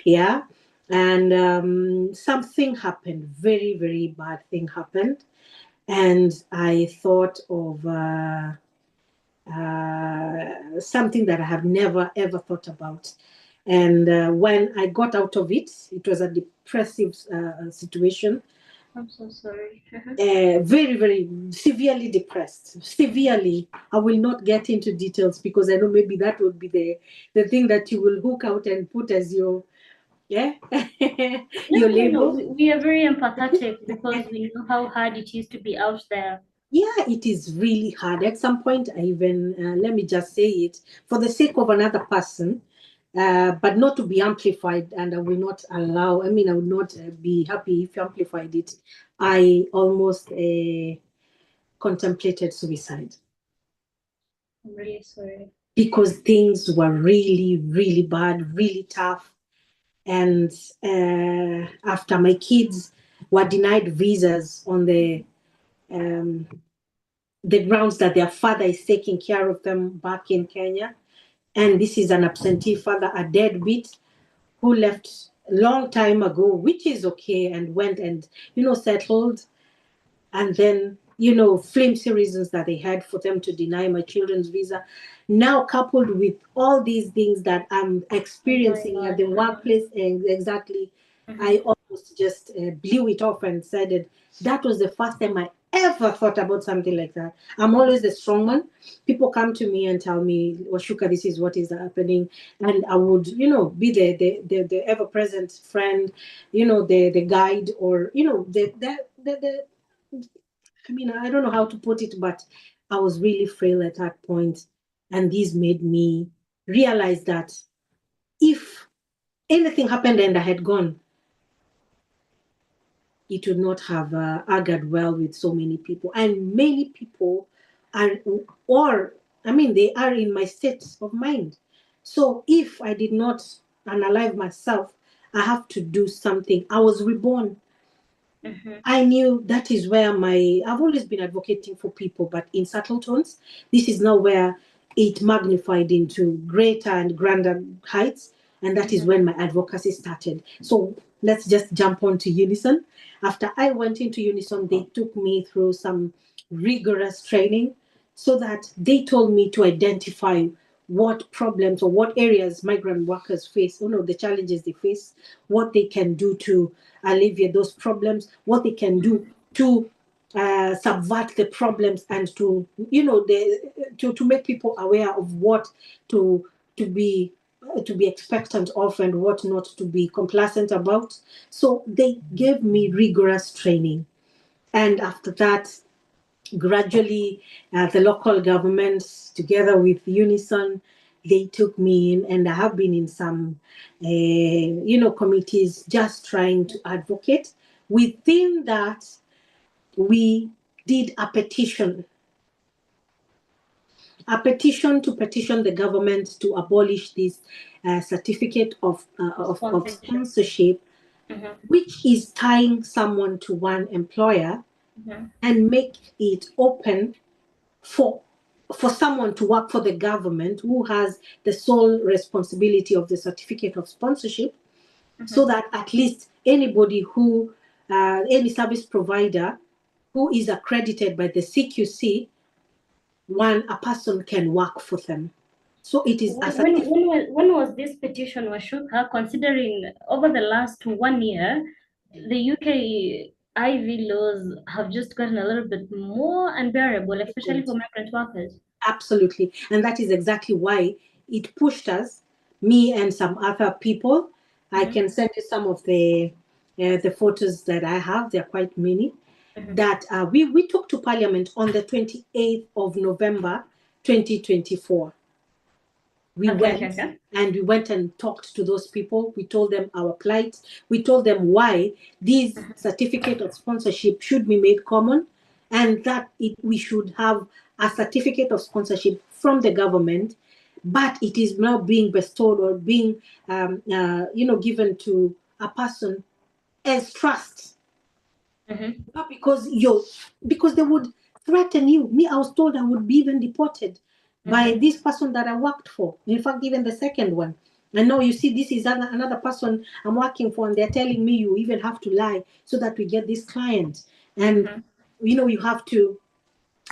Yeah. And something happened, very, very bad thing happened. And I thought of something that I have never, ever thought about. And when I got out of it, it was a depressive situation. I'm so sorry. Very, very severely depressed. Severely. I will not get into details because I know maybe that would be the thing that you will hook out and put as your your label. No, we are very empathetic because we know how hard it is to be out there. Yeah, it is really hard. At some point, I even, let me just say it, for the sake of another person, but not to be amplified, and I will not allow, I would not be happy if you amplified it. I almost contemplated suicide. I'm really sorry. Because things were really, really bad, really tough. And after my kids were denied visas on the grounds that their father is taking care of them back in Kenya. And this is an absentee father, a deadbeat, who left a long time ago, which is okay, and went and, settled. And then, flimsy reasons that they had for them to deny my children's visa. Now, coupled with all these things that I'm experiencing at the workplace, and exactly, I almost just blew it off and said that was the first time I ever thought about something like that. I'm always the strong one. People come to me and tell me, Wacuka, this is what is happening. And I would, be the ever-present friend, the guide, or, I mean, I don't know how to put it, but I was really frail at that point. And this made me realize that if anything happened and I had gone, it would not have augured well with so many people. And many people they are in my state of mind. So if I did not unalive myself, I have to do something. I was reborn. I knew that is where I've always been advocating for people, but in subtle tones. This is now where it magnified into greater and grander heights. And that is when my advocacy started. So let's just jump on to Unison. After I went into Unison, they took me through some rigorous training so that they told me to identify what problems or what areas migrant workers face, the challenges they face, what they can do to alleviate those problems, what they can do to subvert the problems, and to make people aware of what to be expectant of and what not to be complacent about. So they gave me rigorous training, and after that, gradually, the local governments, together with Unison, they took me in, and I have been in some, committees just trying to advocate. Within that, we did a petition to petition the government to abolish this certificate of sponsorship, which is tying someone to one employer, and make it open for someone to work for the government who has the sole responsibility of the certificate of sponsorship, so that at least anybody who, any service provider who is accredited by the CQC, a person can work for them. So it is a certificate. When was this petition, Wacuka, considering over the last 1 year, the UK IV laws have just gotten a little bit more unbearable, especially for migrant workers? Absolutely. And that is exactly why it pushed us, me and some other people. I can send you some of the photos that I have. There are quite many. That we took to Parliament on the 28th of November, 2024. We went and talked to those people. We told them our plight. We told them why this certificate of sponsorship should be made common, and that we should have a certificate of sponsorship from the government, but it is now being bestowed or being, given to a person as trust. Not because they would threaten you. Me, I was told I would be even deported by this person that I worked for. In fact, even the second one. And now you see, this is another person I'm working for, and they're telling me you even have to lie so that we get this client. And you have to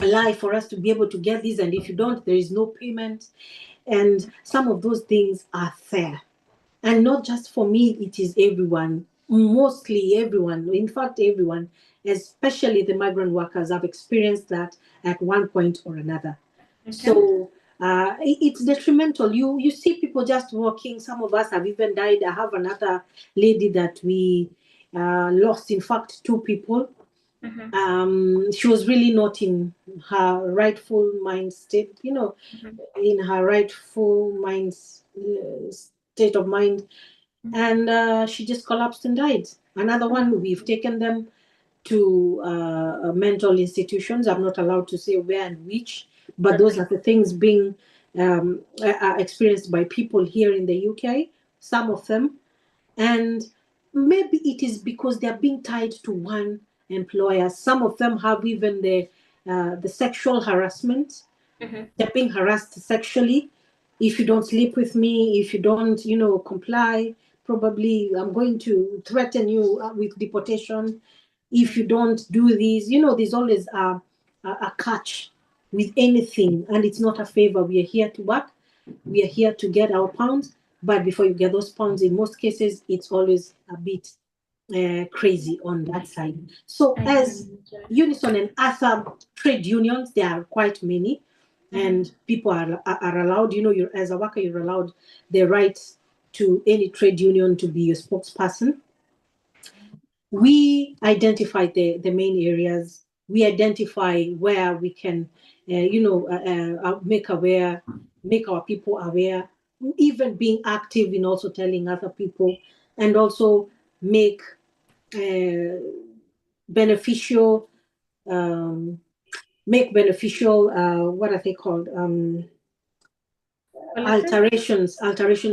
lie for us to be able to get this, and if you don't, there is no payment. And some of those things are fair. And not just for me, it is everyone, mostly everyone, in fact, everyone, especially the migrant workers, have experienced that at one point or another. So it's detrimental. You see people just walking. Some of us have even died. I have another lady that we lost, in fact, 2 people. She was really not in her rightful mind state, in her rightful mind state of mind, and she just collapsed and died. Another one, we've taken them to mental institutions. I'm not allowed to say where and which, but those are the things being experienced by people here in the UK, some of them. And maybe it is because they're being tied to one employer. Some of them have even the sexual harassment. They're being harassed sexually. If you don't sleep with me, if you don't, comply, probably I'm going to threaten you with deportation. If you don't do this, there's always a catch with anything, and it's not a favor. We are here to work. We are here to get our pounds, but before you get those pounds, in most cases, it's always a bit crazy on that side. So as Unison and other trade unions, there are quite many, and people are allowed, you're, as a worker, you're allowed the right to any trade union to be a spokesperson. We identify the main areas. We identify where we can, make our people aware, even being active in also telling other people, and also make beneficial, what are they called? Alteration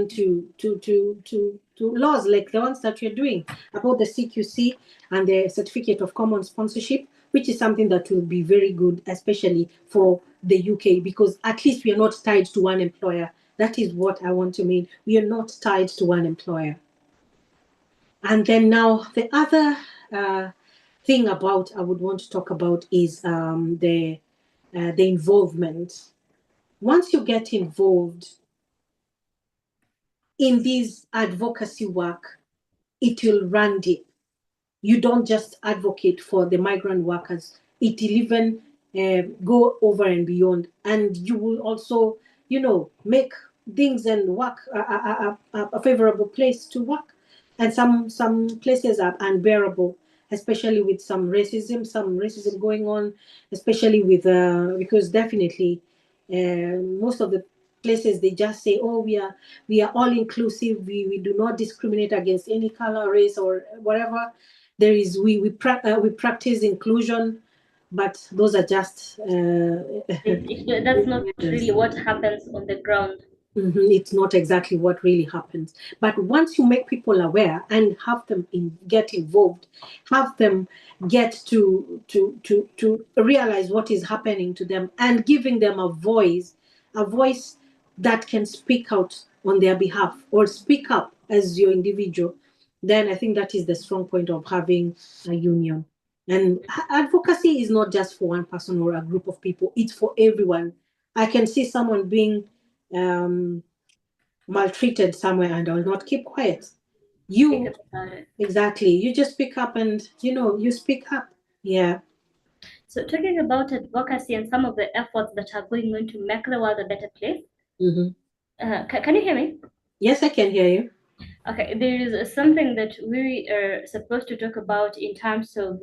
to laws like the ones that you're doing about the CQC and the Certificate of Common Sponsorship, which is something that will be very good, especially for the UK, because at least we are not tied to one employer. That is what I want to mean. We are not tied to one employer. And then now the other thing about I would want to talk about is the involvement. Once you get involved in this advocacy work, it will run deep. You don't just advocate for the migrant workers, it will even go over and beyond. And you will also, make things and work a favorable place to work. And some places are unbearable, especially with some racism going on, especially with, because definitely most of the places they just say, oh, we are all inclusive, we do not discriminate against any color, race, or whatever. There is we practice inclusion, but those are just that's not really what happens on the ground. It's not exactly what really happens. But once you make people aware and have them get involved, have them get to realize what is happening to them, and giving them a voice that can speak out on their behalf or speak up as your individual, then I think that is the strong point of having a union. And advocacy is not just for one person or a group of people, it's for everyone. I can see someone being maltreated somewhere and I'll not keep quiet. You exactly, you just pick up and you speak up. Yeah. So talking about advocacy and some of the efforts that are going on to make the world a better place. Can you hear me? Yes, I can hear you. Okay, there is something that we are supposed to talk about in terms of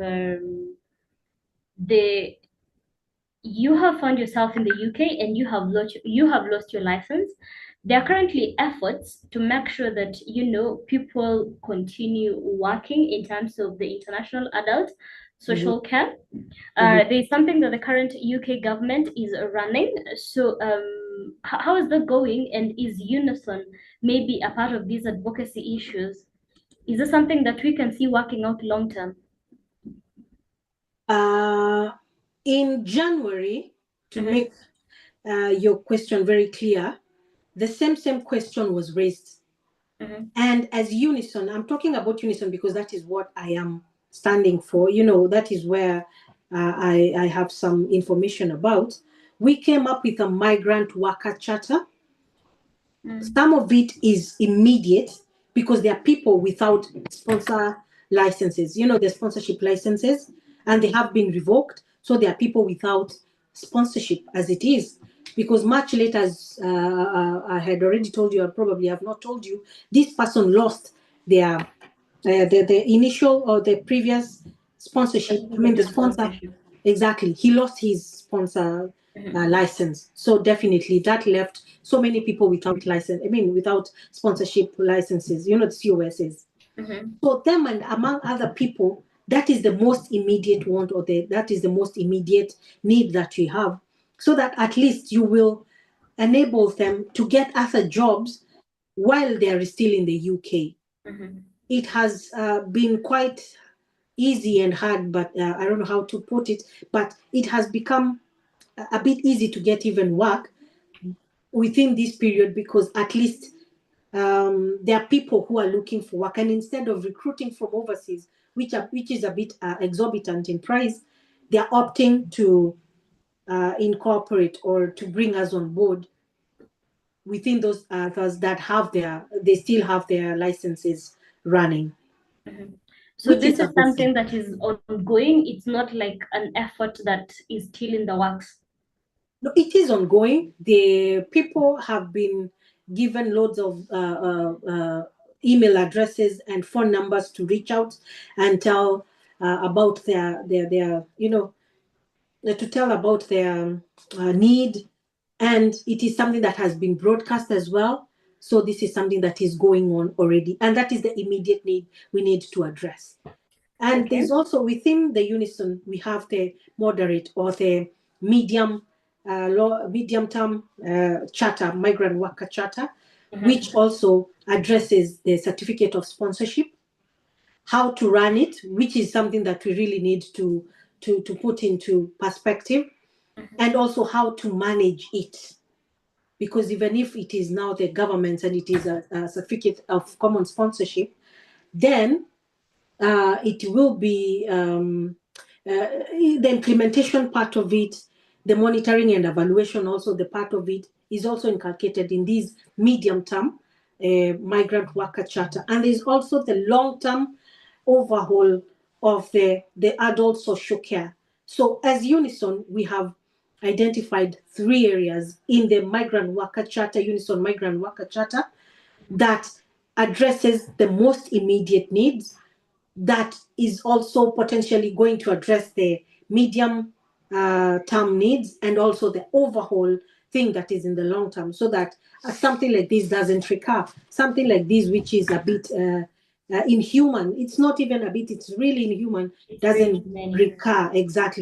you have found yourself in the UK and you have lost your license. There are currently efforts to make sure that people continue working in terms of the international adult social care. There's something that the current UK government is running. So how is that going, and is Unison maybe a part of these advocacy issues? Is this something that we can see working out long term? In January, to make your question very clear, the same question was raised. And as Unison, I'm talking about Unison because that is what I am standing for. That is where I have some information about. We came up with a migrant worker charter. Some of it is immediate because there are people without sponsor licenses, the sponsorship licenses, and they have been revoked. So there are people without sponsorship as it is. Because much later, as I had already told you, I probably have not told you, this person lost their the initial or the previous sponsorship. I mean, the sponsor. Exactly. He lost his sponsor license. So definitely that left so many people without license. I mean, without sponsorship licenses, the COSs. So them and among other people, that is the most immediate want, or that is the most immediate need that you have, so that at least you will enable them to get other jobs while they are still in the UK. It has been quite easy and hard, but I don't know how to put it, but it has become a bit easy to get even work within this period, because at least there are people who are looking for work, and instead of recruiting from overseas, which is a bit exorbitant in price, they are opting to incorporate or to bring us on board within those that they still have their licenses running. So this is something that is ongoing. It's not like an effort that is still in the works. No, it is ongoing. The people have been given loads of email addresses and phone numbers to reach out and tell about their to tell about their need, and it is something that has been broadcast as well. So this is something that is going on already, and that is the immediate need we need to address. And there's also within the unison, we have the moderate or the medium term charter, migrant worker charter, which also addresses the certificate of sponsorship, how to run it, which is something that we really need to put into perspective, and also how to manage it. Because even if it is now the government and it is a certificate of common sponsorship, then it will be the implementation part of it, the monitoring and evaluation also, the part of it is also inculcated in this medium term migrant worker charter. And there's also the long term overhaul of the adult social care. So as Unison, we have identified 3 areas in the migrant worker charter, Unison migrant worker charter, that addresses the most immediate needs, that is also potentially going to address the medium term needs, and also the overhaul thing that is in the long term, so that something like this doesn't recur. Something like this, which is a bit inhuman, it's not even a bit, it's really inhuman, doesn't recur,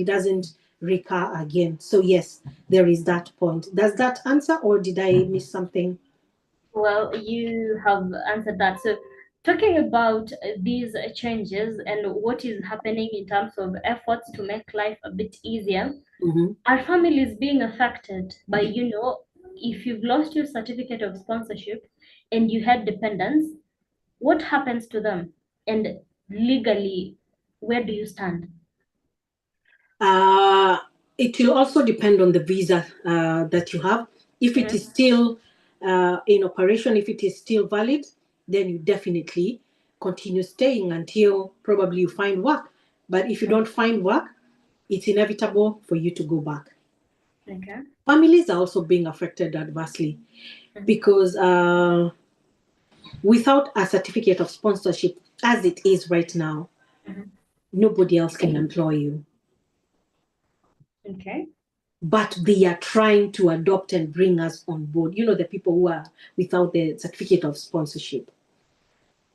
doesn't recur again. So yes, there is that point. Does that answer, or did I miss something? Well, you have answered that. So talking about these changes and what is happening in terms of efforts to make life a bit easier, are families being affected by, if you've lost your certificate of sponsorship and you had dependents, what happens to them? And legally, where do you stand? It will also depend on the visa that you have. If it is still in operation, if it is still valid, then you definitely continue staying until probably you find work. But if you don't find work, it's inevitable for you to go back. Okay. Families are also being affected adversely because without a certificate of sponsorship, as it is right now, nobody else can employ you. Okay. But they are trying to adopt and bring us on board. The people who are without the certificate of sponsorship.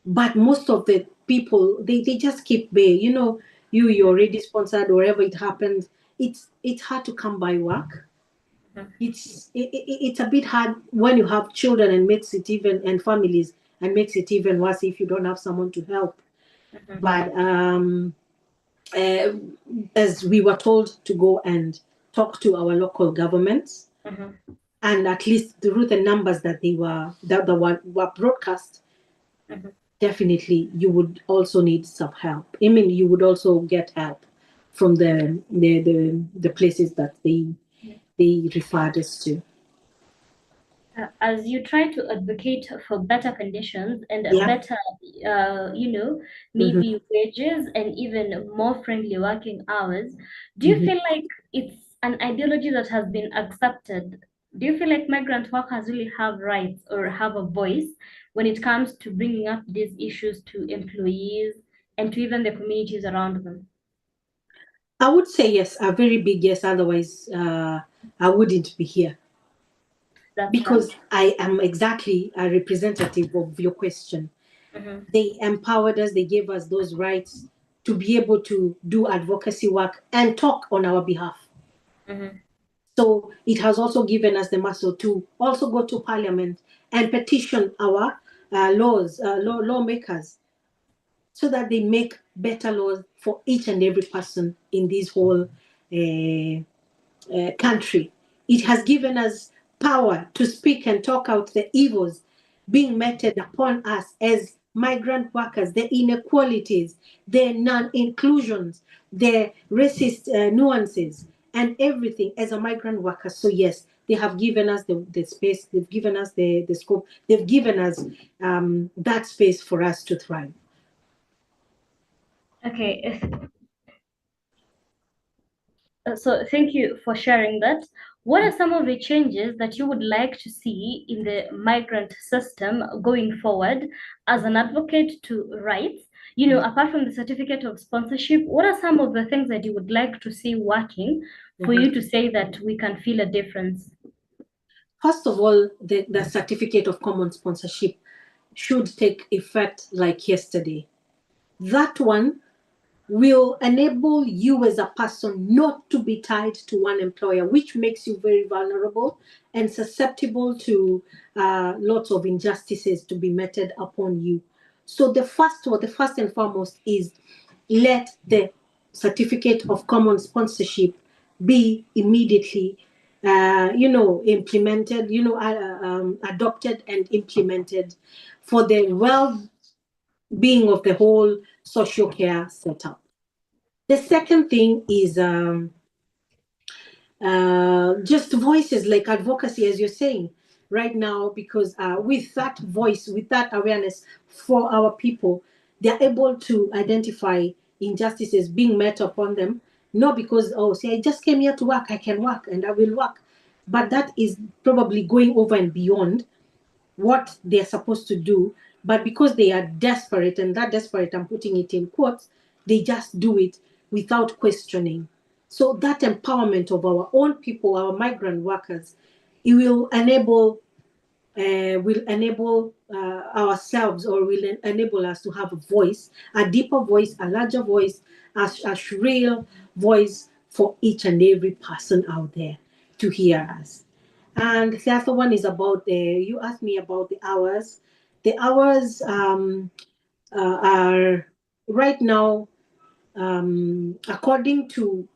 But most of the people, they just keep bay. You're already sponsored, wherever it happens. It's hard to come by work. It's a bit hard when you have children, and makes it even, and families, and makes it even worse if you don't have someone to help. But as we were told to go and talk to our local governments, and at least through the numbers that were broadcast, definitely you would also need some help. I mean, you would also get help from the places that they referred us to. As you try to advocate for better conditions and better, maybe wages and even more friendly working hours, do you feel like it's an ideology that has been accepted? Do you feel like migrant workers really have rights or have a voice when it comes to bringing up these issues to employees and to even the communities around them? I would say yes, a very big yes. Otherwise, I wouldn't be here. Because I am exactly a representative of your question. They empowered us, they gave us those rights to be able to do advocacy work and talk on our behalf. So it has also given us the muscle to also go to parliament and petition our lawmakers, so that they make better laws for each and every person in this whole country. It has given us power to speak and talk out the evils being meted upon us as migrant workers, the inequalities, the non-inclusions, the racist nuances, and everything as a migrant worker. So yes, they have given us the space, they've given us the scope, they've given us that space for us to thrive. Okay. So thank you for sharing that. What are some of the changes that you would like to see in the migrant system going forward as an advocate to rights? You know, apart from the certificate of sponsorship, what are some of the things that you would like to see working for you to say that we can feel a difference? First of all, the certificate of common sponsorship should take effect like yesterday. That one will enable you as a person not to be tied to one employer, which makes you very vulnerable and susceptible to lots of injustices to be meted upon you. So the first and foremost is let the certificate of common sponsorship be immediately implemented, adopted and implemented for the well-being of the whole social care setup. The second thing is just voices like advocacy, as you're saying right now, because with that voice, with that awareness for our people, they're able to identify injustices being met upon them, not because, oh, see, I just came here to work, I can work and I will work. But that is probably going over and beyond what they're supposed to do. But because they are desperate, and that desperate, I'm putting it in quotes, they just do it without questioning. So that empowerment of our own people, our migrant workers, it will enable ourselves, or will enable us to have a voice, a deeper voice, a larger voice, a shrill voice for each and every person out there to hear us. And the other one is about you asked me about the hours. The hours are right now, according to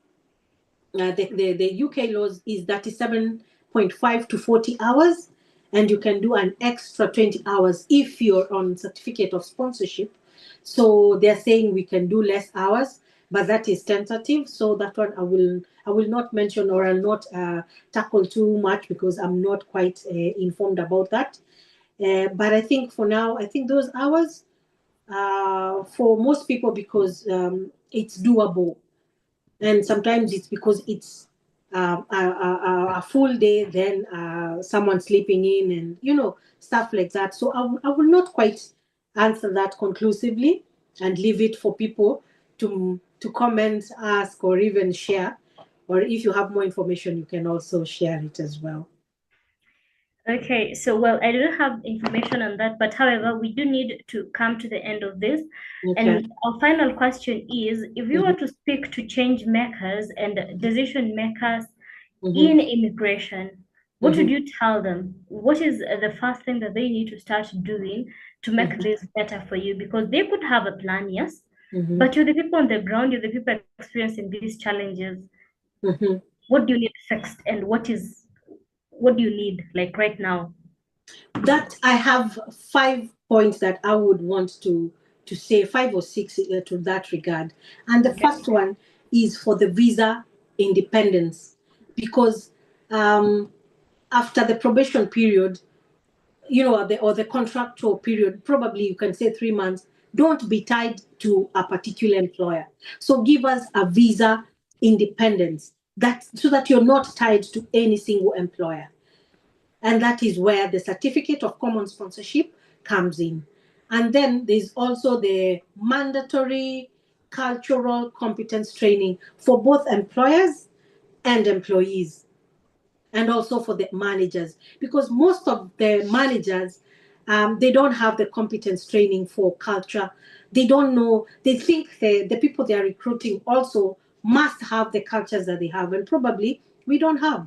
the UK laws, is 37.5 to 40 hours, and you can do an extra 20 hours if you're on certificate of sponsorship. So they're saying we can do less hours, but that is tentative. So that one I will not mention, or I'll not tackle too much, because I'm not quite informed about that. But I think for now, I think those hours for most people, because it's doable, and sometimes it's because it's a full day, then someone sleeping in, and stuff like that. So I will not quite answer that conclusively, and leave it for people to comment, ask, or even share. Or if you have more information, you can also share it as well. Okay, so well, I don't have information on that, but however, we do need to come to the end of this. Okay. And our final question is, if you were to speak to change makers and decision makers in immigration, what would you tell them? What is the first thing that they need to start doing to make this better for you? Because they could have a plan, yes, but you're the people on the ground, you're the people experiencing these challenges. What do you need fixed, and what do you need like right now? That I have 5 points that I would want to say, 5 or 6 to that regard. And the first one is for the visa independence, because after the probation period, or the contractual period, probably you can say 3 months, don't be tied to a particular employer. So give us a visa independence, so that you're not tied to any single employer. And that is where the certificate of common sponsorship comes in. And then there's also the mandatory cultural competence training for both employers and employees, and also for the managers, because most of the managers, they don't have the competence training for culture. They don't know, they think the people they are recruiting also must have the cultures that they have, and probably we don't have.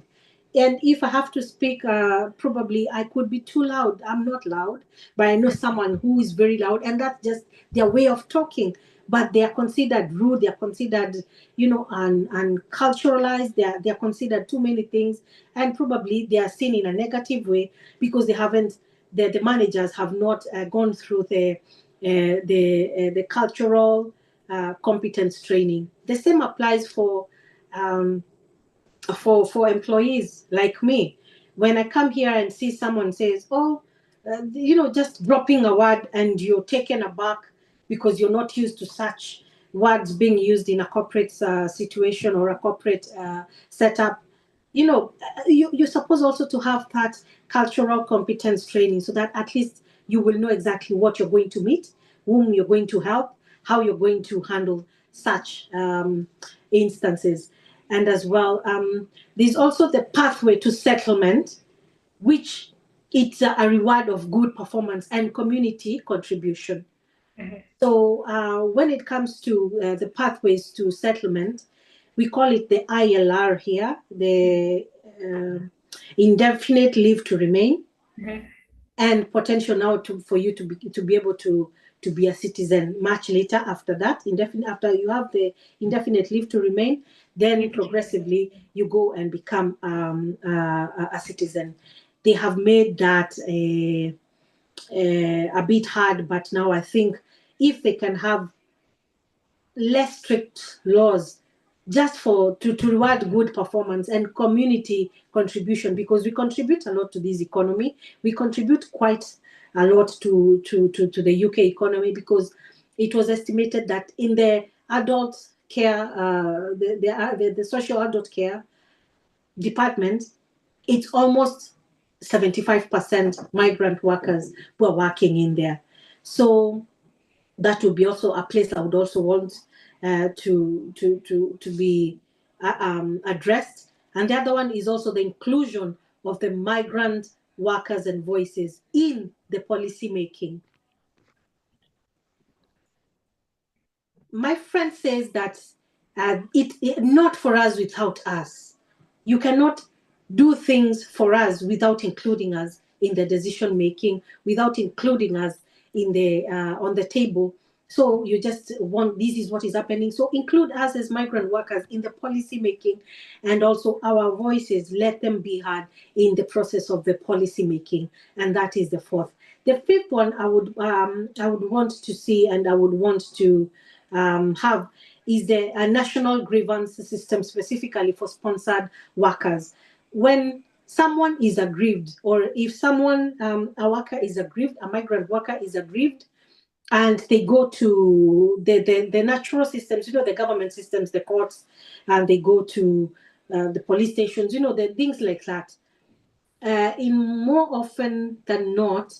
And if I have to speak, probably I could be too loud. I'm not loud, but I know someone who is very loud, and that's just their way of talking. But they are considered rude. They are considered, unculturalized. They are considered too many things, and probably they are seen in a negative way because they haven't. The managers have not gone through the cultural competence training. The same applies for employees like me. When I come here and see someone says, oh, just dropping a word, and you're taken aback because you're not used to such words being used in a corporate situation or a corporate setup, you're supposed also to have that cultural competence training so that at least you will know exactly what you're going to meet, whom you're going to help, how you're going to handle such instances. And as well, there's also the pathway to settlement, which it's a reward of good performance and community contribution. Mm-hmm. So when it comes to the pathways to settlement, we call it the ILR here, the indefinite leave to remain, mm-hmm. and potential now for you to be able to be a citizen much later after that. After you have the indefinite leave to remain, then progressively you go and become a citizen. They have made that a bit hard, but now I think if they can have less strict laws just to reward good performance and community contribution, because we contribute a lot to this economy. We contribute quite a lot to the UK economy, because it was estimated that in the adult care, the social adult care department, it's almost 75% migrant workers who are working in there. So that would be also a place I would also want to be addressed. And the other one is also the inclusion of the migrant workers and voices in the policy making. My friend says that it not for us without us. You cannot do things for us without including us in the decision making, without including us in the on the table. So you just want, this is what is happening. So include us as migrant workers in the policy making, and also our voices, let them be heard in the process of the policy making. And that is the fourth. The fifth one I would want to see, and I would want to have, is the national grievance system specifically for sponsored workers. When someone is aggrieved, or if someone, a worker is aggrieved, a migrant worker is aggrieved, and they go to the natural systems, the government systems, the courts, and they go to the police stations, the things like that. In more often than not,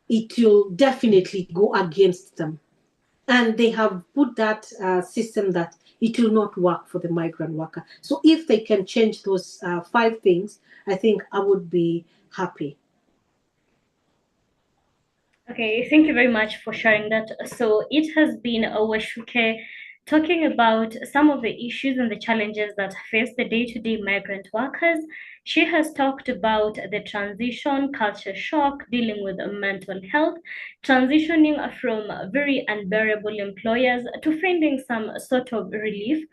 it will definitely go against them. And they have put that system that it will not work for the migrant worker. So if they can change those 5 things, I think I would be happy. Okay, thank you very much for sharing that. So it has been Wacuka talking about some of the issues and the challenges that face the day-to-day migrant workers. She has talked about the transition, culture shock, dealing with mental health, transitioning from very unbearable employers to finding some sort of relief.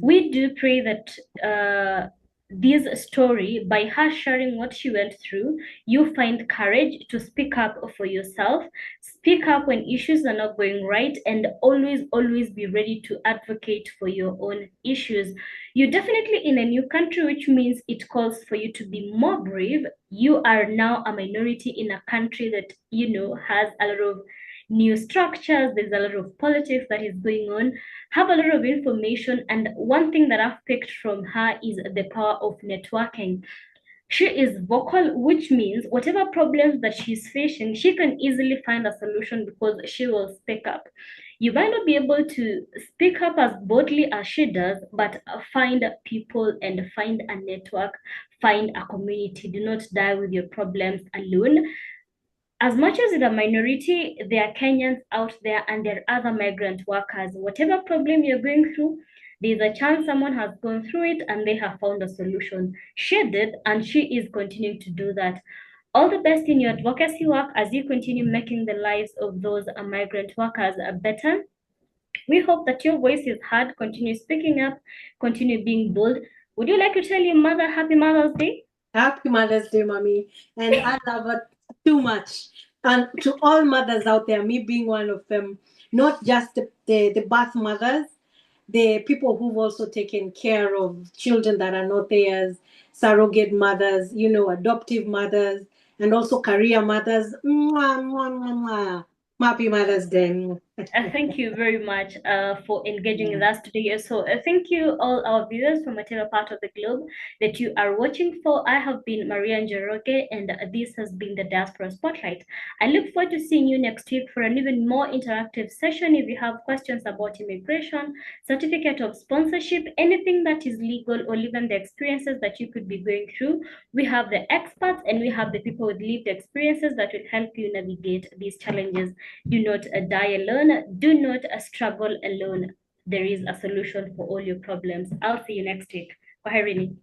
We do pray that this story, by her sharing what she went through, you find courage to speak up for yourself, speak up when issues are not going right, and always be ready to advocate for your own issues. You're definitely in a new country, which means it calls for you to be more brave. You are now a minority in a country that, has a lot of new structures, there's a lot of politics that is going on, have a lot of information. And one thing that I've picked from her is the power of networking. She is vocal, which means whatever problems that she's facing, she can easily find a solution because she will speak up. You might not be able to speak up as boldly as she does, but find people and find a network, find a community. Do not die with your problems alone. As much as it's a minority, there are Kenyans out there and there are other migrant workers. Whatever problem you're going through, there's a chance someone has gone through it and they have found a solution. She did, and she is continuing to do that. All the best in your advocacy work as you continue making the lives of those migrant workers better. We hope that your voice is heard. Continue speaking up, continue being bold. Would you like to tell your mother Happy Mother's Day? Happy Mother's Day, Mommy. And I love her too much. And to all mothers out there, me being one of them, not just the birth mothers, the people who've also taken care of children that are not theirs, surrogate mothers, adoptive mothers, and also career mothers. Mwah, mwah, mwah, mwah. Happy Mother's Day. Thank you very much for engaging with us today. So thank you all our viewers from whatever part of the globe that you are watching for. I have been Maria Njoroge, and this has been the Diaspora Spotlight. I look forward to seeing you next week for an even more interactive session. If you have questions about immigration, certificate of sponsorship, anything that is legal, or even the experiences that you could be going through, we have the experts and we have the people with lived experiences that will help you navigate these challenges. Do not die alone. Do not struggle alone. There is a solution for all your problems. I'll see you next week. Kwaherini.